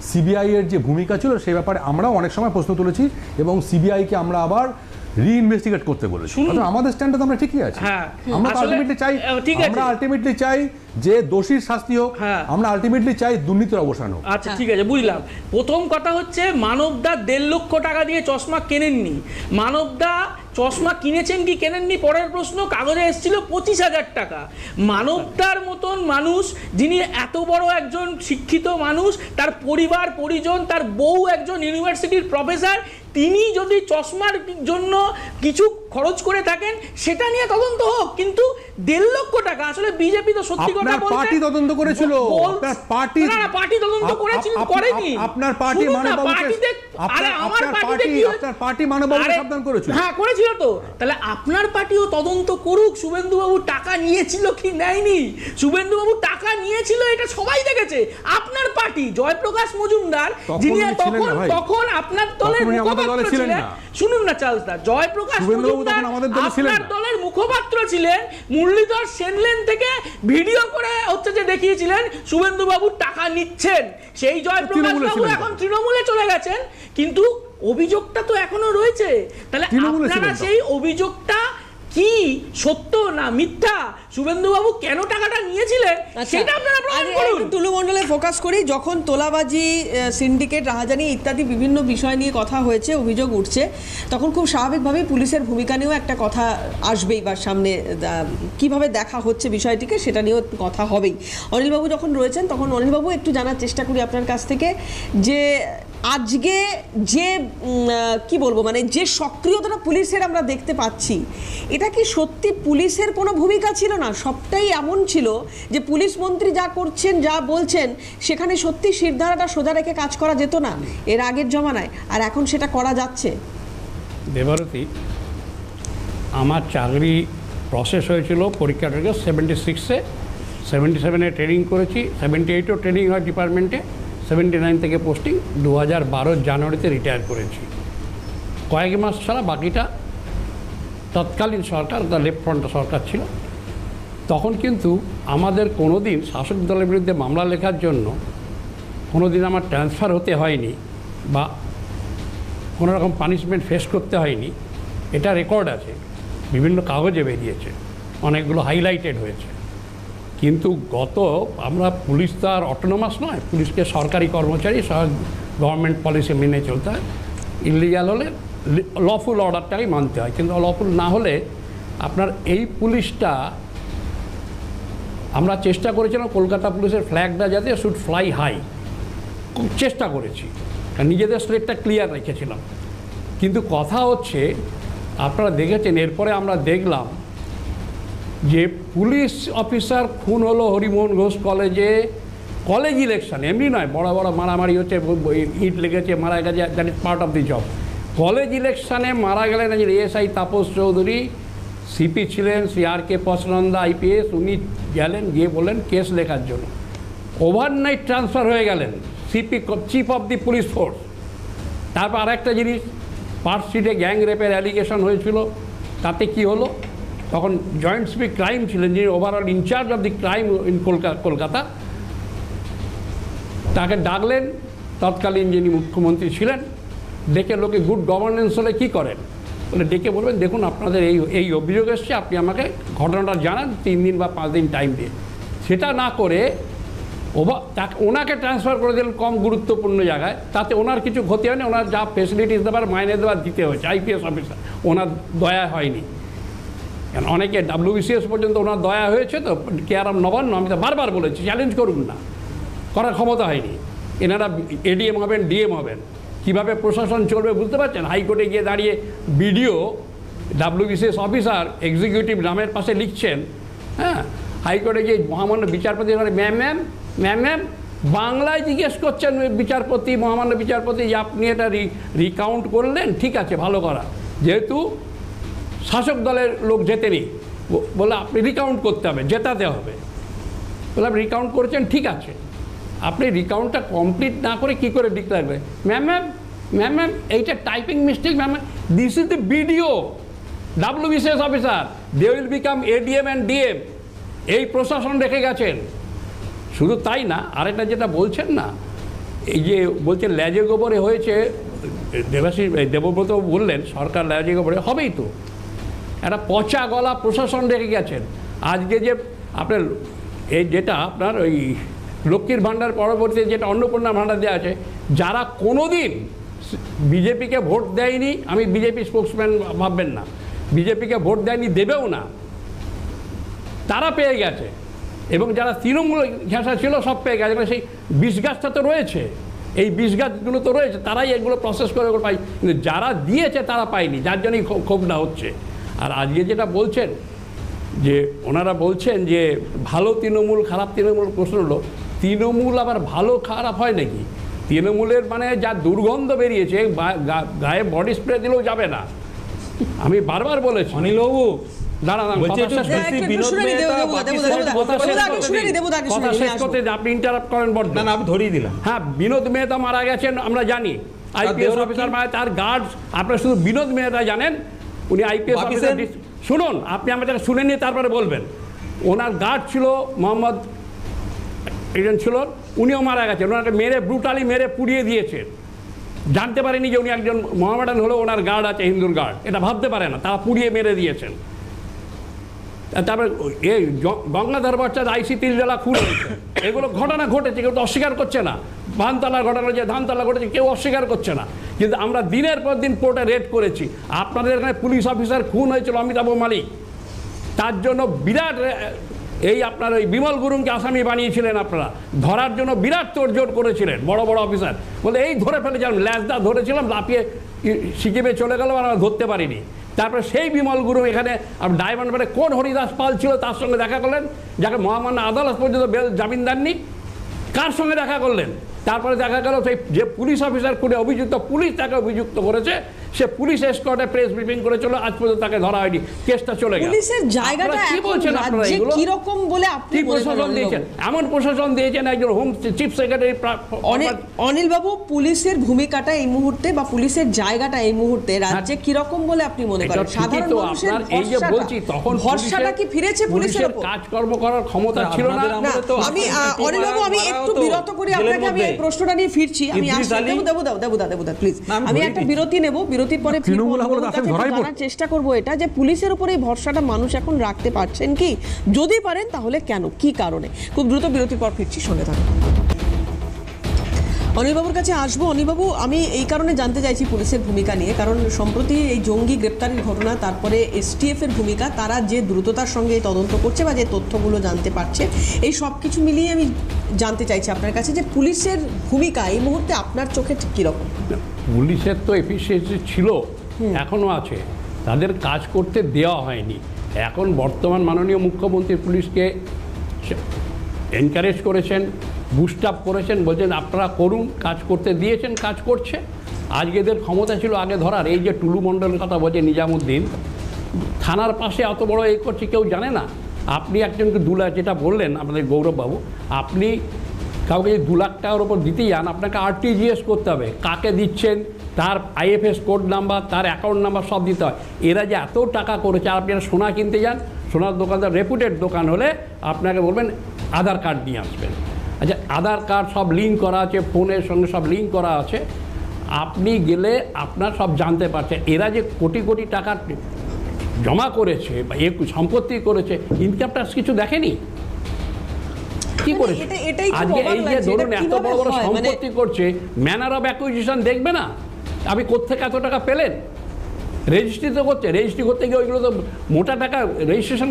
সিবিআই এর যে ভূমিকা ছিল সেই ব্যাপারে আমরাও অনেক সময় প্রশ্ন তুলেছি এবং সিবিআইকে আমরা আবার রিইনভেস্টিগেট করতে বলেছি। আমাদের স্ট্যান্ডে আমরা ঠিকই আছি। আমরা আলটিমেটলি চাই যে দোষীর শাস্তি হোক, আমরা আলটিমেটলি চাই দুর্নীতির অবসান হোক। আচ্ছা, ঠিক আছে, বুঝলাম। প্রথম কথা হচ্ছে, মানবদা 1.5 লক্ষ টাকা দিয়ে চশমা কেনেননি। মানবদা চশমা কিনেছেন কি কেনেননি পরের প্রশ্ন, কাগজে এসেছিল 25,000 টাকা। মানবদার মতন মানুষ, যিনি এত বড় একজন শিক্ষিত মানুষ, তার পরিবার পরিজন, তার বউ একজন ইউনিভার্সিটির প্রফেসর, তিনি যদি চশমার জন্য কিছু খরচ করে থাকেন সেটা নিয়ে তদন্ত হোক, কিন্তু 1.5 লক্ষ টাকা। আসলে বিজেপি তো সত্যি কথা বলতে, পার্টি তদন্ত করেছিল, আপনার পার্টি, না পার্টি তদন্ত করেছিল, করেনি আপনার পার্টি মানববাবুকে, আপনার পার্টি মানববাবুকে সাবধান করেছিল। হ্যাঁ, করেছিল তো। তাহলে আপনার পার্টিও তদন্ত করুক, শুভেন্দুবাবু টাকা নিয়েছিল কি নেয়নি। শুভেন্দুবাবু টাকা নিয়েছিল এটা সবাই দেখেছে। আপনার পার্টি, জয়প্রকাশ মজুমদার, যিনি তখন আপনার দলের মুখপাত্র ছিলেন, শুনুন না চালদা, জয়প্রকাশ মজুমদার আপনার দলের মুখপাত্র ছিলেন, মুরলীধর সেনলেন থেকে ভিডিও করে হচ্ছে যে দেখিয়েছিলেন শুভেন্দুবাবু টাকা নিচ্ছেন। সেই জয়প্রকাশ বাবু এখন তৃণমূলে চলে গেছেন, কিন্তু অভিযোগটা তো এখনো রয়েছে। তাহলে আপনারা সেই অভিযোগটা কি সত্য না মিথ্যা, শুভেন্দুবাবু কেন টাকাটা নিয়েছিলেন সেটা আপনারা প্রমাণ করুন। টুলু মণ্ডলে ফোকাস করি। যখন তোলাবাজি, সিন্ডিকেট, রাহাজানি ইত্যাদি বিভিন্ন বিষয় নিয়ে কথা হয়েছে, অভিযোগ উঠছে, তখন খুব স্বাভাবিকভাবেই পুলিশের ভূমিকা নিয়েও একটা কথা আসবেই বা সামনে কিভাবে দেখা হচ্ছে বিষয়টিকে সেটা নিয়েও একটু কথা হবেই। অনিলবাবু যখন রয়েছেন তখন অনিলবাবু একটু জানার চেষ্টা করি আপনার কাছ থেকে যে আজকে যে কি বলবো মানে যে সক্রিয়তাটা পুলিশের আমরা দেখতে পাচ্ছি, এটা কি সত্যি পুলিশের কোনো ভূমিকা ছিল না? সবটাই এমন ছিল যে পুলিশ মন্ত্রী যা করছেন, যা বলছেন, সেখানে সত্যি শিরধারাটা সোজা রেখে কাজ করা যেত না এর আগের জমানায়, আর এখন সেটা করা যাচ্ছে? দেবারতী, আমার চাকরি প্রসেস হয়েছিল পরীক্ষাটাকে 76-এ, 77-এ ট্রেনিং করেছি, 78-ও ট্রেনিং হয় ডিপার্টমেন্টে, 79 থেকে পোস্টিং, 2012 জানুয়ারিতে রিটায়ার করেছি। কয়েক মাস ছাড়া বাকিটা তৎকালীন সরকার, লেফট ফ্রন্ট সরকার ছিল। তখন কিন্তু আমাদের কোনো দিন শাসক দলের বিরুদ্ধে মামলা লেখার জন্য কোনো দিন আমার ট্রান্সফার হতে হয়নি বা কোনো রকম পানিশমেন্ট ফেস করতে হয়নি। এটা রেকর্ড আছে, বিভিন্ন কাগজে বেরিয়েছে, অনেকগুলো হাইলাইটেড হয়েছে। কিন্তু আমরা পুলিশ তো আর অটোনোমাস নয়, পুলিশকে সরকারি কর্মচারী, গভর্নমেন্ট পলিসি মেনে চলতে হয়। ইলিগাল হলে লফুল অর্ডারটাই মানতে হয়, কিন্তু লফুল না হলে আপনার এই পুলিশটা, আমরা চেষ্টা করেছিলাম কলকাতা পুলিশের ফ্ল্যাগটা যাতে শুড ফ্লাই হাই, খুব চেষ্টা করেছি, নিজেদের স্লেটটা ক্লিয়ার রেখেছিলাম। কিন্তু কথা হচ্ছে, আপনারা দেখেছেন, এরপরে আমরা দেখলাম যে পুলিশ অফিসার খুন হলো হরিমোহন ঘোষ কলেজ ইলেকশন, এমনি নয় বড় বড় মারামারি হচ্ছে, ইট লেগেছে, মারা গেছে, that is part of the job. College ইলেকশনে মারা গেলেন এএসআই তাপস চৌধুরী, সিপি ছিলেন CRK পসনন্দা IPS, উনি গেলেন, গিয়ে বললেন কেস লেখার জন্য, ওভারনাইট ট্রান্সফার হয়ে গেলেন chief of the police force. তারপর আরেকটা জিনিস, পার্ক স্ট্রিটে গ্যাং রেপের অ্যালিগেশন হয়েছিল, তাতে কি হলো, তখন জয়েন্ট সিপি ক্রাইম ছিলেন, যিনি overall incharge of the crime in Kolkata, তাকে ডাকলেন, তৎকালীন যিনি মুখ্যমন্ত্রী ছিলেন, ডেকে লোকে গুড গভর্নেন্স হলে কী করেন বলে ডেকে বলবেন, দেখুন আপনাদের এই অভিযোগ এসছে, আপনি আমাকে ঘটনাটা জানান 3 দিন বা 5 দিন টাইম দিয়ে। সেটা না করে ওনাকে ট্রান্সফার করে দিলেন কম গুরুত্বপূর্ণ জায়গায়, তাতে ওনার কিছু ক্ষতি হয়নি, ওনার যা ফেসিলিটিস দেওয়ার মাইনে দেওয়ার দিতে হয়েছে, IPS অফিসার, ওনার দয়া হয়নি। কারণ অনেকে WBCS পর্যন্ত ওনার দয়া হয়েছে, তো কেআরএম নবান্ন, আমি তো বারবার বলেছি চ্যালেঞ্জ করুন না, করার ক্ষমতা হয়নি। এনারা ADM হবেন, DM হবেন, কীভাবে প্রশাসন চলবে বুঝতে পারছেন? হাইকোর্টে গিয়ে দাঁড়িয়ে BDO WBCS অফিসার এক্সিকিউটিভ নামের পাশে লিখছেন, হ্যাঁ, হাইকোর্টে গিয়ে মহামান্য বিচারপতি ম্যাম বাংলায় জিজ্ঞেস করছেন বিচারপতি, মহামান্য বিচারপতি, যে আপনি এটা রিকাউন্ট করলেন, ঠিক আছে, ভালো করা, যেহেতু শাসক দলের লোক জেতেনি, বলে আপনি রিকাউন্ট করতে হবে, জেতাতে হবে, বলে আপনি রিকাউন্ট করেছেন, ঠিক আছে, আপনি রিকাউন্টটা কমপ্লিট না করে কী করে ডিক্লেয়ার করে, ম্যাম এইটা typing mistake, ma'am this is the BDO WBCS officer, they will become ADM and DM, এই প্রশাসন রেখে গেছেন। শুধু তাই না, আরেকটা যেটা বলছেন না, এই যে বলছেন ল্যাজে গোবরে হয়েছে, দেবব্রত বললেন সরকার ল্যাজে গোবরে হবেই, তো একটা পচা গলা প্রশাসন রেখে গেছেন। আজকে যে আপনার যেটা আপনার ওই লক্ষ্মীর ভাণ্ডার পরবর্তীতে যেটা অন্নপূর্ণা ভাণ্ডার দেওয়া আছে, যারা কোনো দিন বিজেপিকে ভোট দেয়নি, আমি বিজেপি স্পোক্সম্যান ভাববেন না, বিজেপিকে ভোট দেয়নি, দেবেও না, তারা পেয়ে গেছে, এবং যারা তৃণমূল ঘেঁষা ছিল সব পেয়ে গেছে। সেই বিষ গাছটা তো রয়েছে, এই বিষ গাছগুলো তো রয়েছে, তারাই এগুলো প্রসেস করে পাই, কিন্তু যারা দিয়েছে তারা পায়নি, যার জন্যই ক্ষোভটা হচ্ছে। আর আজকে যেটা বলছেন যে ওনারা বলছেন যে ভালো তৃণমূল খারাপ তৃণমূল, প্রশ্ন হলো তৃণমূল আবার ভালো খারাপ হয় নাকি? তৃণমূলের মানে যা দুর্গন্ধ বেরিয়েছে, গায়ে বডি স্প্রে দিলেও যাবে না, আমি বারবার বলেছি। অনিলবাবু আপনি ইন্টারাপ্ট করেন বড্ড। না, আমি ধরিয়ে দিলাম। হ্যাঁ, বিনোদ মেহতা মারা গেছেন আমরা জানি, IPS অফিসার, মানে তার গার্ডস, আপনারা শুধু বিনোদ মেহতা জানেন, উনি IPS অফিসার। শুনুন, আপনি আমাদের শুনে নিয়ে তারপরে বলবেন। ওনার গার্ড ছিল মোহাম্মদ একজন ছিল, উনিও মারা গেছেন, ওনাকে মেরে ব্রুটালি মেরে পুড়িয়ে দিয়েছেন, জানতে পারেনি যে উনি একজন মোহামেডান হলেও ওনার গার্ড আছে, হিন্দুর গার্ড, এটা ভাবতে পারে না, তারা পুড়িয়ে মেরে দিয়েছেন। তারপরে এই গঙ্গাধর বাচ্চার আইসি তিলজলা খুন হয়েছে, এগুলো ঘটনা ঘটেছে, কেউ তো অস্বীকার করছে না। ধানতলার ঘটনা যে ধানতলা ঘটেছে কেউ অস্বীকার করছে না, কিন্তু আমরা দিনের পর দিন কোর্টে রেড করেছি। আপনাদের এখানে পুলিশ অফিসার খুন হয়েছিল অমিতাভ মালিক, তার জন্য বিরাট এই আপনার ওই বিমল গুরুংকে আসামি বানিয়েছিলেন আপনারা, ধরার জন্য বিরাট তোড়জোড় করেছিলেন বড় বড় অফিসার, বলে এই ধরে ফেলেছিলাম, ল্যাসদা ধরেছিলাম, লাফিয়ে সিকিমে চলে গেল আর আমরা ধরতে পারিনি। তারপরে সেই বিমল গুরু এখানে ডায়মন্ড হারবারে কোন হরিদাস পাল ছিল তার সঙ্গে দেখা করলেন, যাকে মহামান্য আদালত পর্যন্ত জামিন দেননি, কার সঙ্গে দেখা করলেন? তারপরে দেখা গেল সেই যে পুলিশ অফিসার খুনে অভিযুক্ত, পুলিশ তাকে অভিযুক্ত করেছে, সে পুলিশ এসকর্টে প্রেস ব্রিফিং করেছিল, আজ পর্যন্ত তাকে ধরা হয়নি, কেসটা চলে গেল। পুলিশের জায়গাটা কি বলছেন আপনারা এগুলো? কি রকম বলে আপনি কি প্রশাসন দিয়েছেন? এমন প্রশাসন দিয়েছেন একজন হোম চিফ সেক্রেটারি। অনিল বাবু, পুলিশের ভূমিকাটা এই মুহূর্তে বা পুলিশের জায়গাটা এই মুহূর্তে রাজ্যে কি রকম বলে আপনি মনে করেন? সাধারণ মানুষের এই যে বলছি তখন ভরসাটা কি ফিরেছে পুলিশের উপর? কাজকর্ম করার ক্ষমতা ছিল না। আমি অনিল বাবু, আমি একটু বিরত করে আপনাকে আমি এই প্রশ্নটা নিয়ে ফিরছি। আমি দেবুদা প্লিজ, আমি একটা বিরতি নেব, বিরতির পরে জানার চেষ্টা করব এটা যে পুলিশের উপরে এই ভরসাটা মানুষ এখন রাখতে পারছেন কি, যদি পারেন তাহলে কেন, কি কারণে? খুব দ্রুত বিরতির পর ফিরছি, সঙ্গে থাকুন। অনিলবাবুর কাছে আসবো। অনিলবাবু, আমি এই কারণে জানতে চাইছি পুলিশের ভূমিকা নিয়ে, কারণ সম্প্রতি এই জঙ্গি গ্রেপ্তারের ঘটনা, তারপরে STF এর ভূমিকা, তারা যে দ্রুততার সঙ্গে এই তদন্ত করছে বা যে তথ্যগুলো জানতে পারছে, এই সব কিছু মিলিয়ে আমি জানতে চাইছি আপনার কাছে যে পুলিশের ভূমিকা এই মুহূর্তে আপনার চোখে ঠিক কীরকম? পুলিশের তো এফিসিয়েন্সি ছিল, এখনও আছে, তাদের কাজ করতে দেওয়া হয়নি। এখন বর্তমান মাননীয় মুখ্যমন্ত্রী পুলিশকে এনকারেজ করেছেন, বুস্ট আপ করেছেন, বলছেন আপনারা করুন, কাজ করতে দিয়েছেন, কাজ করছে। আজকে এদের ক্ষমতা ছিল আগে ধরার, এই যে টুলু মণ্ডলের কথা বলছে নিজামুদ্দিন, থানার পাশে এত বড় এই করছে কেউ জানে না। আপনি একজনকে 2 লাখ, যেটা বললেন আমাদের গৌরববাবু, আপনি কাউকে যদি 2 লাখ টাকার ওপর দিতে যান, আপনাকে RTGS করতে হবে, কাকে দিচ্ছেন, তার IFS কোড নাম্বার, তার অ্যাকাউন্ট নাম্বার সব দিতে হয়। এরা যে এত টাকা করেছে, আর আপনি সোনা কিনতে যান, সোনার দোকানদার রেপুটেড দোকান হলে আপনাকে বলবেন আধার কার্ড নিয়ে আসবেন। আচ্ছা, আধার কার্ড সব লিঙ্ক করা আছে, ফোনের সঙ্গে সব লিঙ্ক করা আছে, আপনি গেলে আপনার সব জানতে পারছেন। এরা যে কোটি কোটি টাকা জমা করেছে বা সম্পত্তি করেছে, ইনকাম ট্যাক্স কিছু দেখেনি, কি করেছে? আজকে এই যে ধরুন এত বড় বড় সম্পত্তি করছে, ম্যানার অফ অ্যাকুইজিশন দেখবে না, আপনি কোত্থেকে এত টাকা পেলেন? রেজিস্ট্রি তো করছে, রেজিস্ট্রি করতে গিয়ে ওইগুলো তো মোটা টাকা রেজিস্ট্রেশন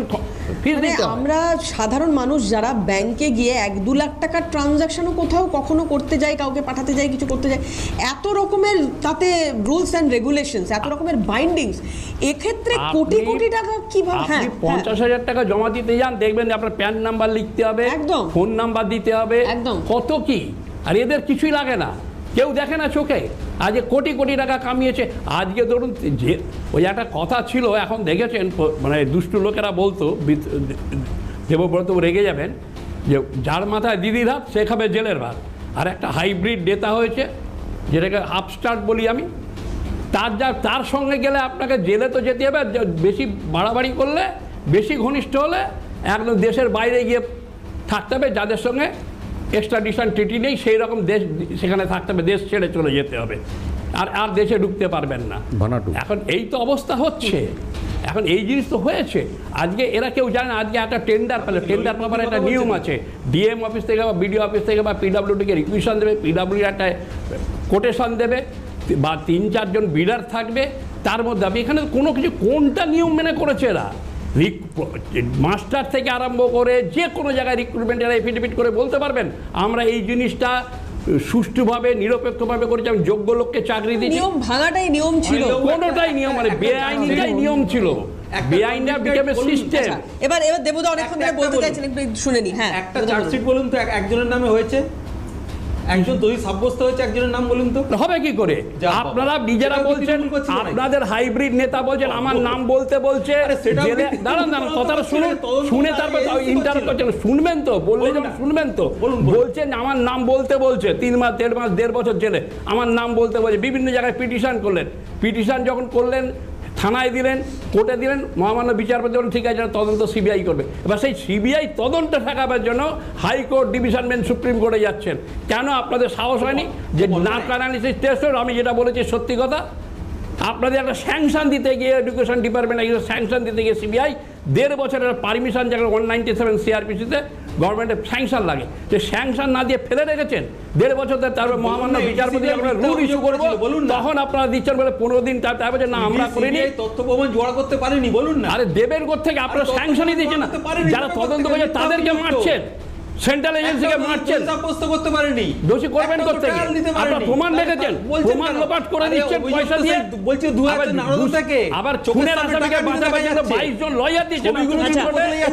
ফিস দিতে হয়। আমরা সাধারণ মানুষ যারা ব্যাংকে গিয়ে 1-2 লাখ টাকার ট্রানজাকশনও কোথাও কখনো করতে যাই, কাউকে পাঠাতে যাই, কিছু করতে যাই, এত রকমের তাতে রুলস অ্যান্ড রেগুলেশনস, এত রকমের বাইন্ডিংস, এক্ষেত্রে কোটি কোটি টাকা কিভাবে? আপনি 50,000 টাকা জমা দিতে যান, দেখবেন আপনার প্যান নাম্বার লিখতে হবে, একদম ফোন নাম্বার দিতে হবে, একদম কত কি, আর এদের কিছুই লাগে না, কেউ দেখে না চোখে। আজকে কোটি কোটি টাকা কামিয়েছে। আজকে ধরুন যে ওই একটা কথা ছিল, এখন দেখেছেন মানে দুষ্টু লোকেরা বলতো, দেবব্রত রেগে যাবেন, যে যার মাথায় দিদির হাত সে খাবে জেলের ভাত। আর একটা হাইব্রিড নেতা হয়েছে, যেটাকে আপস্টার্ট বলি আমি, তার সঙ্গে গেলে আপনাকে জেলে তো যেতে হবে, বেশি বাড়াবাড়ি করলে, বেশি ঘনিষ্ঠ হলে একদম দেশের বাইরে গিয়ে থাকতে হবে, যাদের সঙ্গে এক্সট্রাডিশন ট্রিটি নেই সেই রকম দেশ, সেখানে থাকতে হবে, দেশ ছেড়ে চলে যেতে হবে, আর দেশে ঢুকতে পারবেন না। এখন এই তো অবস্থা হচ্ছে, এখন এই জিনিস তো হয়েছে। আজকে এরা কেউ জানে না, আজকে একটা টেন্ডার পেলে, টেন্ডার পাবার একটা নিয়ম আছে, ডিএম অফিস থেকে বা বিডিও অফিস থেকে বা পিডব্লিউডিকে রিকুইশন দেবে, পিডব্লিউ একটা কোটেশন দেবে, বা 3-4 জন বিডার থাকবে, তার মধ্যে আমি এখানে কোনো কিছু কোনটা নিয়ম মেনে করেছে এরা, মাস্টার থেকে আরম্ভ করে যে কোনো জায়গায় রিক্রুটমেন্টের এফিডেভিট করে বলতে পারবেন আমরা এই জিনিসটা সুষ্ঠুভাবে নিরপেক্ষভাবে করেছি, আমি যোগ্য লোককে চাকরি দিই। নিয়ম ভাঙাটাই নিয়ম ছিল, কোনোটাই নিয়ম মানে বেআইনিটাই নিয়ম ছিল, বেআইনটা বিকাম এ সিস্টেম। এবার দেবুদা অনেকক্ষণ ধরে বলতে চাইছেন, একটু শুনে নি। হ্যাঁ, একটা চার্জশিট বলুন তো, একজনের নামে হয়েছে, একজন দোষী সাব্যস্ত হয়েছে, একজনের নাম বলুন তো। হবে কি করে? আপনারা নিজেরা বলছেন, আপনাদের হাইব্রিড নেতা বলছেন আমার নাম বলতে বলছে, দাঁড়ান কথাটা শুনে তারপর ইন্টারাপ্ট করছেন, শুনবেন তো, বললে যখন শুনবেন তো, বলছেন আমার নাম বলতে বলছে, 3 মাস 1.5 মাস 1.5 বছর জেলে আমার নাম বলতে বলছে, বিভিন্ন জায়গায় পিটিশন করলেন, পিটিশন যখন করলেন থানায় দিলেন, কোর্টে দিলেন, মহামান্য বিচারপতি বলেন ঠিক আছে তদন্ত সিবিআই করবে। এবার সেই সিবিআই তদন্ত ঠেকাবার জন্য হাইকোর্ট, ডিভিশন বেঞ্চ, সুপ্রিম কোর্টে যাচ্ছেন। কেন আপনাদের সাহস হয়নি যে নার্ক অ্যানালিসিস টেস্ট? আমি যেটা বলেছি সত্যি কথা, আপনাদের একটা স্যাংশন দিতে গিয়ে এডুকেশন ডিপার্টমেন্ট স্যাংশন দিতে গিয়ে সিবিআই 1.5 বছরের পারমিশন যেগুলো 197 সিআরপিসিতে গভর্নমেন্টের স্যাংশন লাগে, যে স্যাংশন না দিয়ে ফেলে রেখেছেন 1.5 বছর, তারপর মহামান্য বিচারপতি আমরা রুল ইস্যু করবো, তখন আপনারা দিচ্ছেন বলে 15 দিন, তারপর না আমরা করিনি, তথ্য প্রমাণ জোগাড় করতে পারেনি, বলুন না। আরে দেবের থেকে আপনারা স্যাংশনই দিচ্ছেন না, যারা তদন্ত করছে তাদেরকে মারছেন, সেন্ট্রাল এজেন্সিকে মারছেন, সাব্যস্ত করতে পারেনি, দোষী করবেন করতে গিয়ে আপনারা প্রমাণ রেখেছেন, প্রমাণ লোপাট করে দিচ্ছেন পয়সা দিয়ে, বলছে 2009 থেকে আবার খুনের আসামিকে বাঁচাবার জন্য 22 জন লয়ার দিচ্ছেন।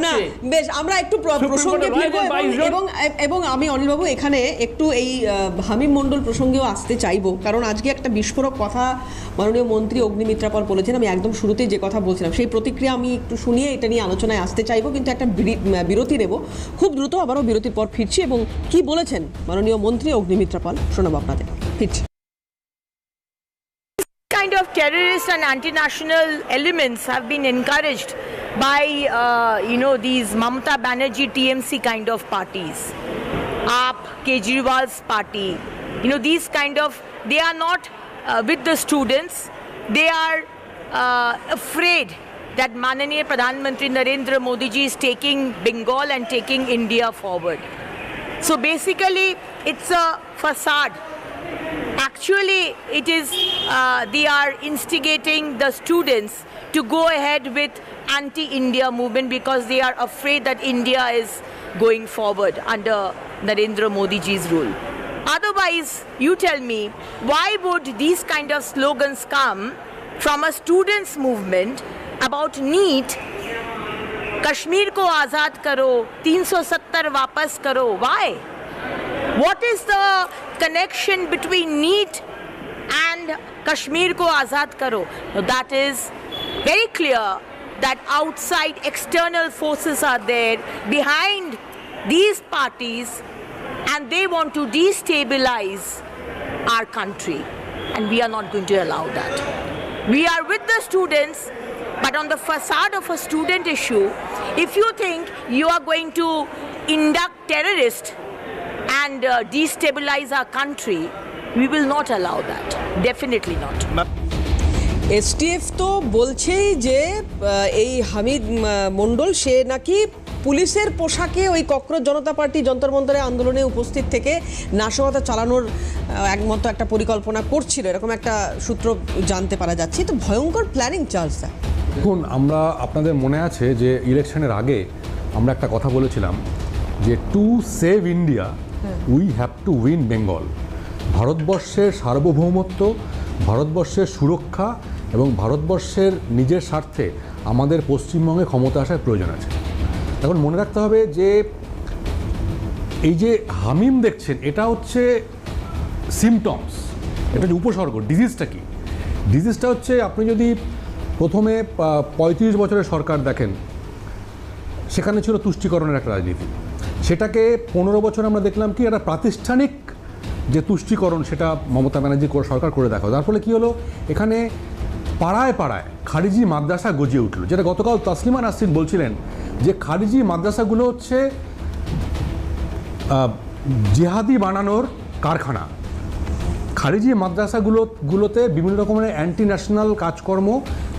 না, বেশ, আমরা একটু প্রসঙ্গে ফিরবো এবং আমি অনিলবাবু এখানে একটু এই হামিম মণ্ডল প্রসঙ্গেও আসতে চাইবো, কারণ আজকে একটা বিস্ফোরক কথা মাননীয় মন্ত্রী অগ্নিমিত্রা পাল বলেছেন। আমি একদম শুরুতেই যে কথা বলছিলাম সেই প্রতিক্রিয়া আমি একটু শুনিয়ে এটা নিয়ে আলোচনায় আসতে চাইবো, কিন্তু একটা বিরতি নেব খুব দ্রুত, আবারও বিরতির পর ফিরছি এবং কি বলেছেন মাননীয় মন্ত্রী অগ্নিমিত্রা পাল শোনাবো আপনাদের। ফিরছি। Kind of terrorist and anti-national elements have been encouraged by these Mamata Banerjee TMC kind of parties, AAP, Kejriwal's party, these kind of, they are not with the students, they are afraid that Mananiya Pradhan Mantri Narendra Modi ji is taking Bengal and taking India forward. So basically it's a facade. Actually, it is they are instigating the students to go ahead with anti-India movement because they are afraid that India is going forward under Narendra Modi ji's rule. Otherwise, you tell me, why would these kind of slogans come from a students' movement about NEET? Kashmir ko azad karo, 370 wapas karo. Why? What is the connection between NEET and Kashmir ko azad karo? Now that is very clear that outside external forces are there behind these parties and they want to destabilize our country, and we are not going to allow that. We are with the students, but on the facade of a student issue, if you think you are going to induct terrorists and destabilize our country, we will not allow that. Definitely not. STF তো বলছেই যে এই হামিদ মণ্ডল সে নাকি পুলিশের পোশাকে ওই cockroach জনতা party যন্তর মন্তরে আন্দোলনে উপস্থিত থেকে নাশকতা চালানোর একমত একটা পরিকল্পনা করছিল, এরকম একটা সূত্র জানতে পারা যাচ্ছে। তো ভয়ঙ্কর প্ল্যানিং চার্জটা। দেখুন, আমরা আপনাদের মনে আছে যে ইলেকশনের আগে আমরা একটা কথা বলেছিলাম যে to save India we have to win Bengal. ভারতবর্ষের সার্বভৌমত্ব, ভারতবর্ষের সুরক্ষা এবং ভারতবর্ষের নিজের স্বার্থে আমাদের পশ্চিমবঙ্গে ক্ষমতা আসার প্রয়োজন আছে। এখন মনে রাখতে হবে যে এই যে হামিম দেখছেন এটা হচ্ছে সিমটমস, এটা হচ্ছে উপসর্গ। ডিজিজটা কি? ডিজিজটা হচ্ছে আপনি যদি প্রথমে 35 বছরের সরকার দেখেন, সেখানে ছিল তুষ্টিকরণের একটা রাজনীতি, সেটাকে 15 বছর আমরা দেখলাম কি একটা প্রাতিষ্ঠানিক যে তুষ্টিকরণ সেটা মমতা ব্যানার্জি সরকার করে দেখা। তার ফলে কী হলো, এখানে পাড়ায় পাড়ায় খারিজি মাদ্রাসা গজিয়ে উঠল, যেটা গতকাল তাসলিমা নাসরিন বলছিলেন যে খারিজি মাদ্রাসাগুলো হচ্ছে জিহাদি বানানোর কারখানা। খারিজি মাদ্রাসাগুলোতে বিভিন্ন রকমের অ্যান্টি ন্যাশনাল কাজকর্ম,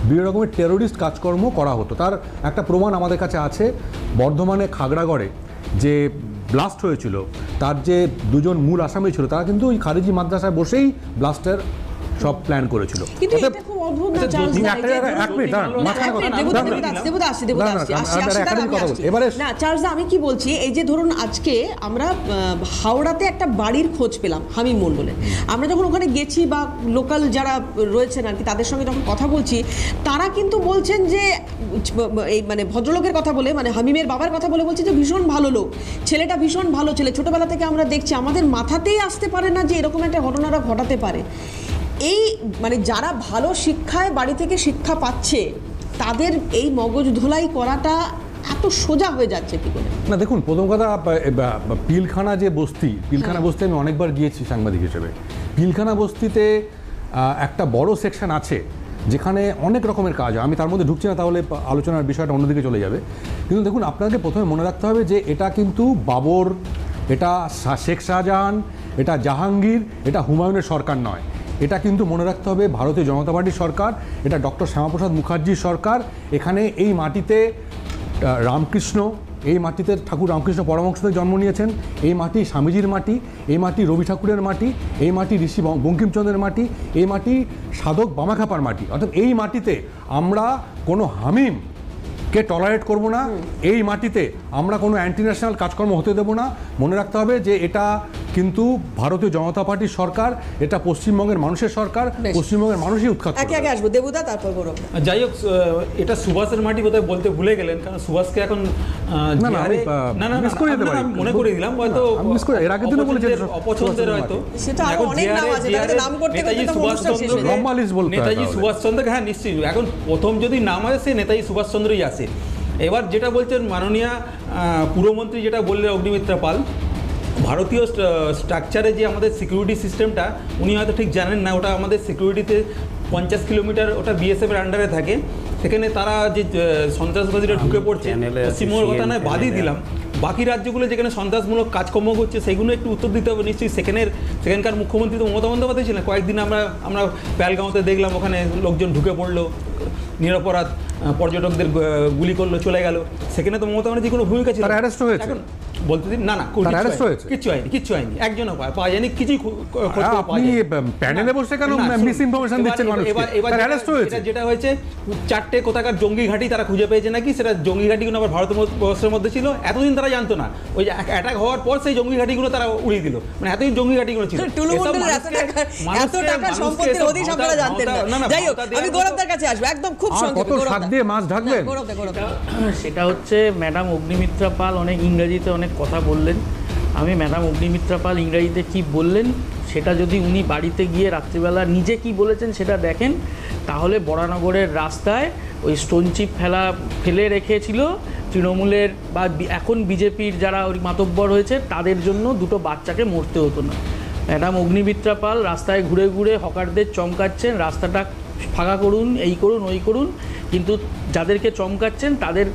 বিভিন্ন রকমের টেরোরিস্ট কাজকর্ম করা হতো। তার একটা প্রমাণ আমাদের কাছে আছে। বর্ধমানে খাগড়াগড়ে যে ব্লাস্ট হয়েছিল, তার যে 2জন মূল আসামি ছিল তারা কিন্তু ওই খারিজি মাদ্রাসায় বসেই ব্লাস্টের সব প্ল্যান করেছিল। কিন্তু এটা খুব অদ্ভুত না চার্লস, না চার্লস, আমি কি বলছি, এই যে ধরুন আজকে আমরা হাওড়াতে একটা বাড়ির খোঁজ পেলাম হামিম মণ্ডলের, আমরা যখন ওখানে গেছি বা লোকাল যারা রয়েছেন আর কি তাদের সঙ্গে যখন কথা বলছি, তারা কিন্তু বলছেন যে এই মানে ভদ্রলোকের কথা বলে, মানে হামিমের বাবার কথা বলে বলছে যে ভীষণ ভালো লোক, ছেলেটা ভীষণ ভালো ছেলে, ছোটবেলা থেকে আমরা দেখছি, আমাদের মাথাতেই আসতে পারে না যে এরকম একটা ঘটনাটা ঘটাতে পারে। এই মানে যারা ভালো শিক্ষায় বাড়ি থেকে শিক্ষা পাচ্ছে তাদের এই মগজ ধোলাই করাটা এত সোজা হয়ে যাচ্ছে কি করে? না দেখুন, প্রথম কথা পিলখানা যে বস্তি, পিলখানা বস্তি আমি অনেকবার গিয়েছি সাংবাদিক হিসেবে। পিলখানা বস্তিতে একটা বড় সেকশন আছে যেখানে অনেক রকমের কাজ হয়। আমি তার মধ্যে ঢুকছি না, তাহলে আলোচনার বিষয়টা অন্যদিকে চলে যাবে। কিন্তু দেখুন, আপনাকে প্রথমে মনে রাখতে হবে যে এটা কিন্তু বাবর, এটা শেখ শাহজাহান, এটা জাহাঙ্গীর, এটা হুমায়ুনের সরকার নয়। এটা কিন্তু মনে রাখতে হবে ভারতীয় জনতা পার্টির সরকার, এটা ডক্টর শ্যামাপ্রসাদ মুখার্জির সরকার। এখানে এই মাটিতে রামকৃষ্ণ, এই মাটিতে ঠাকুর রামকৃষ্ণ পরমহংসদেব জন্ম নিয়েছেন, এই মাটি স্বামীজির মাটি, এই মাটি রবি ঠাকুরের মাটি, এই মাটি ঋষি বঙ্কিমচন্দ্রের মাটি, এই মাটি সাধক বামাখ্যাপার মাটি। অর্থাৎ এই মাটিতে আমরা কোনো হামিমকে টলারেট করব না, এই মাটিতে আমরা কোনো অ্যান্টি ন্যাশনাল কাজকর্ম হতে দেব না। মনে রাখতে হবে যে এটা কিন্তু ভারতীয় জনতা পার্টির সরকার, এটা পশ্চিমবঙ্গের মানুষের সরকার, পশ্চিমবঙ্গের মানুষই উৎখাত করবে। একে একে আসবো, দেবুদা তারপর গৌরব। যাই হোক, এটা সুভাষের মাটি বোধহয় বলতে ভুলে গেলেন, কারণ সুভাষকে এখন না, না, আমি miss করে যেতে পারি। আমি মনে করে দিলাম, হয়তো আমি miss করে, এর আগের দিনও বলেছি এটা অপছন্দের হয়তো। সেটা আরো অনেক নাম আছে, তাহলে নাম করতে করতে তো অনুষ্ঠান শেষ হয়ে যায়। লম্বা লিস্ট বলতে হয় নেতাজি তাহলে। সুভাষচন্দ্র, হ্যাঁ নিশ্চয়ই, এখন প্রথম যদি নাম আসে সে নেতাজি সুভাষচন্দ্রই আসে। এবার যেটা বলছেন মাননীয় পুরমন্ত্রী, যেটা বললেন অগ্নিমিত্রা পাল, ভারতীয় স্ট্রাকচারে যে আমাদের সিকিউরিটি সিস্টেমটা উনি হয়তো ঠিক জানেন না। ওটা আমাদের সিকিউরিটিতে 50 কিলোমিটার ওটা বিএসএফের আন্ডারে থাকে। সেখানে তারা যে সন্ত্রাসবাদীরা ঢুকে পড়ছে, পশ্চিমবঙ্গের কথা নয় বাদই দিলাম, বাকি রাজ্যগুলো যেখানে সন্ত্রাসমূলক কাজকর্ম করছে সেগুলো একটু উত্তর দিতে হবে নিশ্চয়ই। সেখানকার মুখ্যমন্ত্রী তো মমতা বন্দ্যোপাধ্যায় ছিলেন। কয়েকদিন আমরা প্যালগাঁওতে দেখলাম, ওখানে লোকজন ঢুকে পড়লো, নিরপরাধ পর্যটকদের গুলি করলো, চলে গেল। সেখানে তো মমতা ব্যানার্জি কোনো ভূমিকা ছিল? তারা অ্যারেস্ট হয়েছে? এখন বলতে দিন, না কিচ্ছু হয়নি, একজনও পাওয়া যায়নি, কিছুই আপনি প্যানেলে বসে কেন মিস ইনফরমেশন দিচ্ছেন মানুষকে? তারা অ্যারেস্ট হয়েছে। যেটা হয়েছে 4টে কোথাকার জঙ্গি ঘাঁটি তারা খুঁজে পেয়েছে নাকি, সেটা জঙ্গি ঘাঁটিগুলো আবার ভারতবর্ষের মধ্যে ছিল, এতদিন তারা জানতো না। ওই অ্যাটাক হওয়ার পর সেই জঙ্গি ঘাঁটিগুলো তারা উড়িয়ে দিল, মানে এতদিন জঙ্গি ঘাঁটিগুলো ছিল। এত টাকা সম্পত্তির হদিশ আপনারা জানতেন না। যাই হোক, আমি গৌরবদার কাছে আসবো একদম খুব সংক্ষেপে। কত শাক দিয়ে মাছ ঢাকবেন? সেটা হচ্ছে ম্যাডাম অগ্নিমিত্রা পাল অনেক ইংরেজিতে অনেক কথা বললেন। আমি ম্যাডাম অগ্নিমিত্রা পাল ইংরেজিতে কি বললেন সেটা যদি উনি বাড়িতে গিয়ে রাত্রিবেলা নিজে কি বলেছেন সেটা দেখেন, তাহলে বরানগরের রাস্তায় ওই স্টোন চিপ ফেলে রেখেছিল তৃণমূলের বা এখন বিজেপির যারা ওই মাতব্বর হয়েছে তাদের জন্য দুটো বাচ্চাকে মরতে হতো না। ম্যাডাম অগ্নিমিত্রা পাল রাস্তায় ঘুরে ঘুরে হকারদের চমকাচ্ছেন, রাস্তাটা ফাঁকা করুন, এই করুন, ওই করুন, কিন্তু যাদেরকে চমকাচ্ছেন তাদের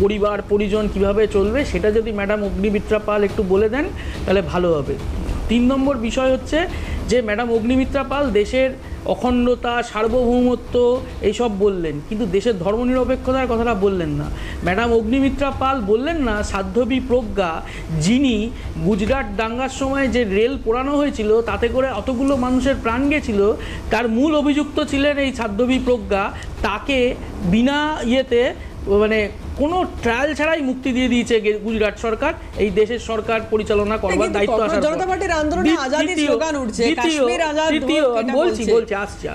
পরিবার পরিজন কিভাবে চলবে সেটা যদি ম্যাডাম অগ্নিমিত্রা পাল একটু বলে দেন তাহলে ভালো হবে। 3 নম্বর বিষয় হচ্ছে যে ম্যাডাম অগ্নিমিত্রা পাল দেশের অখণ্ডতা, সার্বভৌমত্ব এইসব বললেন, কিন্তু দেশের ধর্মনিরপেক্ষতার কথাটা বললেন না। ম্যাডাম অগ্নিমিত্রা পাল বললেন না সাধ্বী প্রজ্ঞা, যিনি গুজরাট দাঙ্গার সময় যে রেল পোড়ানো হয়েছিল তাতে করে অতগুলো মানুষের প্রাণ গেছিল, তার মূল অভিযুক্ত ছিলেন এই সাধ্বী প্রজ্ঞা, তাকে বিনা মানে কোনো ট্রায়াল ছাড়াই মুক্তি দিয়ে দিয়েছে গুজরাট সরকার। এই দেশের সরকার পরিচালনা করবার দায়িত্ব আসার পর জনতা পার্টির আন্দোলনে আজাদির স্লোগান উঠছে, কাশ্মীর আজাদ বলছি আসছে।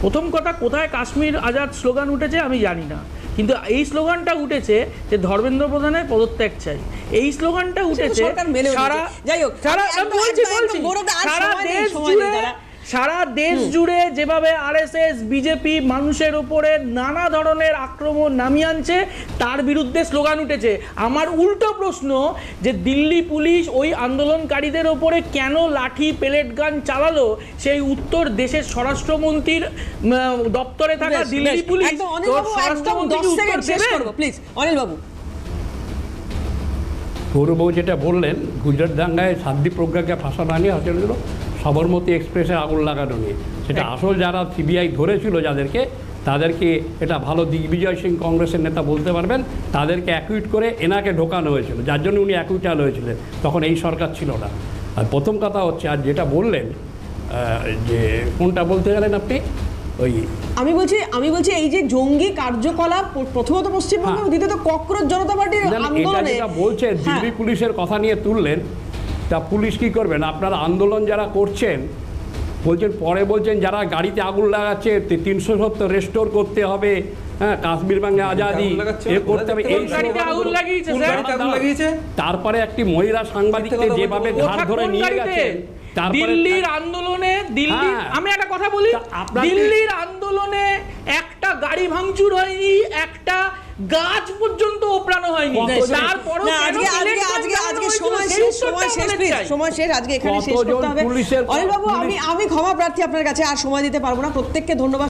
প্রথম কথা, কোথায় কাশ্মীর আজাদ স্লোগান উঠেছে আমি জানি না, কিন্তু এই স্লোগানটা উঠেছে যে ধর্মেন্দ্র প্রধানের পদত্যাগ চাই। এই স্লোগানটা উঠেছে সারা দেশ জুড়ে যেভাবে আরএসএস বিজেপি মানুষের ওপরে নানা ধরনের আক্রমণ নামিয়ে আনছে তার বিরুদ্ধে স্লোগান উঠেছে। আমার উল্টো প্রশ্ন যে দিল্লি পুলিশ ওই আন্দোলনকারীদের ওপরে কেন লাঠি পেলেট গান চালালো, সেই উত্তর দেশের স্বরাষ্ট্রমন্ত্রীর দপ্তরে থাকা দিল্লি পুলিশ গৌরব যেটা বললেন গুজরাট দাঙ্গায় সাধ্বী প্রজ্ঞাকে ফাঁসানো নিয়ে হচ্ছিল সবরমতী এক্সপ্রেসে আগুন লাগানো নিয়ে, সেটা আসল যারা সিবিআই ধরেছিল যাদেরকে, তাদেরকে এটা ভালো দিগ্বিজয় সিং কংগ্রেসের নেতা বলতে পারবেন, তাদেরকে অ্যাকুইট করে এনাকে ঢোকানো হয়েছিল, যার জন্য উনি অ্যাকুইটাল হয়েছিলেন, তখন এই সরকার ছিল না। আর প্রথম কথা হচ্ছে, আর যেটা বললেন যে কোনটা বলতে গেলেন আপনি, ওই আমি বলছি এই যে জঙ্গি কার্যকলাপ প্রথমত পশ্চিমবঙ্গে, দ্বিতীয়ত ককরোচ জনতা পার্টির আন্দোলনে, এটা বলছে দিল্লি পুলিশের কথা নিয়ে তুললেন, তা পুলিশ কি করবেন? আপনারা আন্দোলন যারা করছেন বলছেন, পরে বলছেন যারা গাড়িতে আগুন লাগাচ্ছে 370 রেস্টোর করতে হবে, হ্যাঁ কাশ্মীর বাংলা আজাদি এ করতে হবে, এই তারপরে একটি মহিলা সাংবাদিককে যেভাবে ঘাট ধরে নিয়ে গেছেন দিল্লির আন্দোলনে, আমি একটা কথা বলি, দিল্লির আন্দোলনে একটা গাড়ি ভাঙচুর হয়নি, একটা গাছ পর্যন্ত ওপড়ানো হয়নি, তারপরও সময় শেষ, আজকে এখানে শেষ করতে হবে। অনিল বাবু, আমি ক্ষমা প্রার্থী আপনার কাছে, আর সময় দিতে পারবো না। প্রত্যেককে ধন্যবাদ।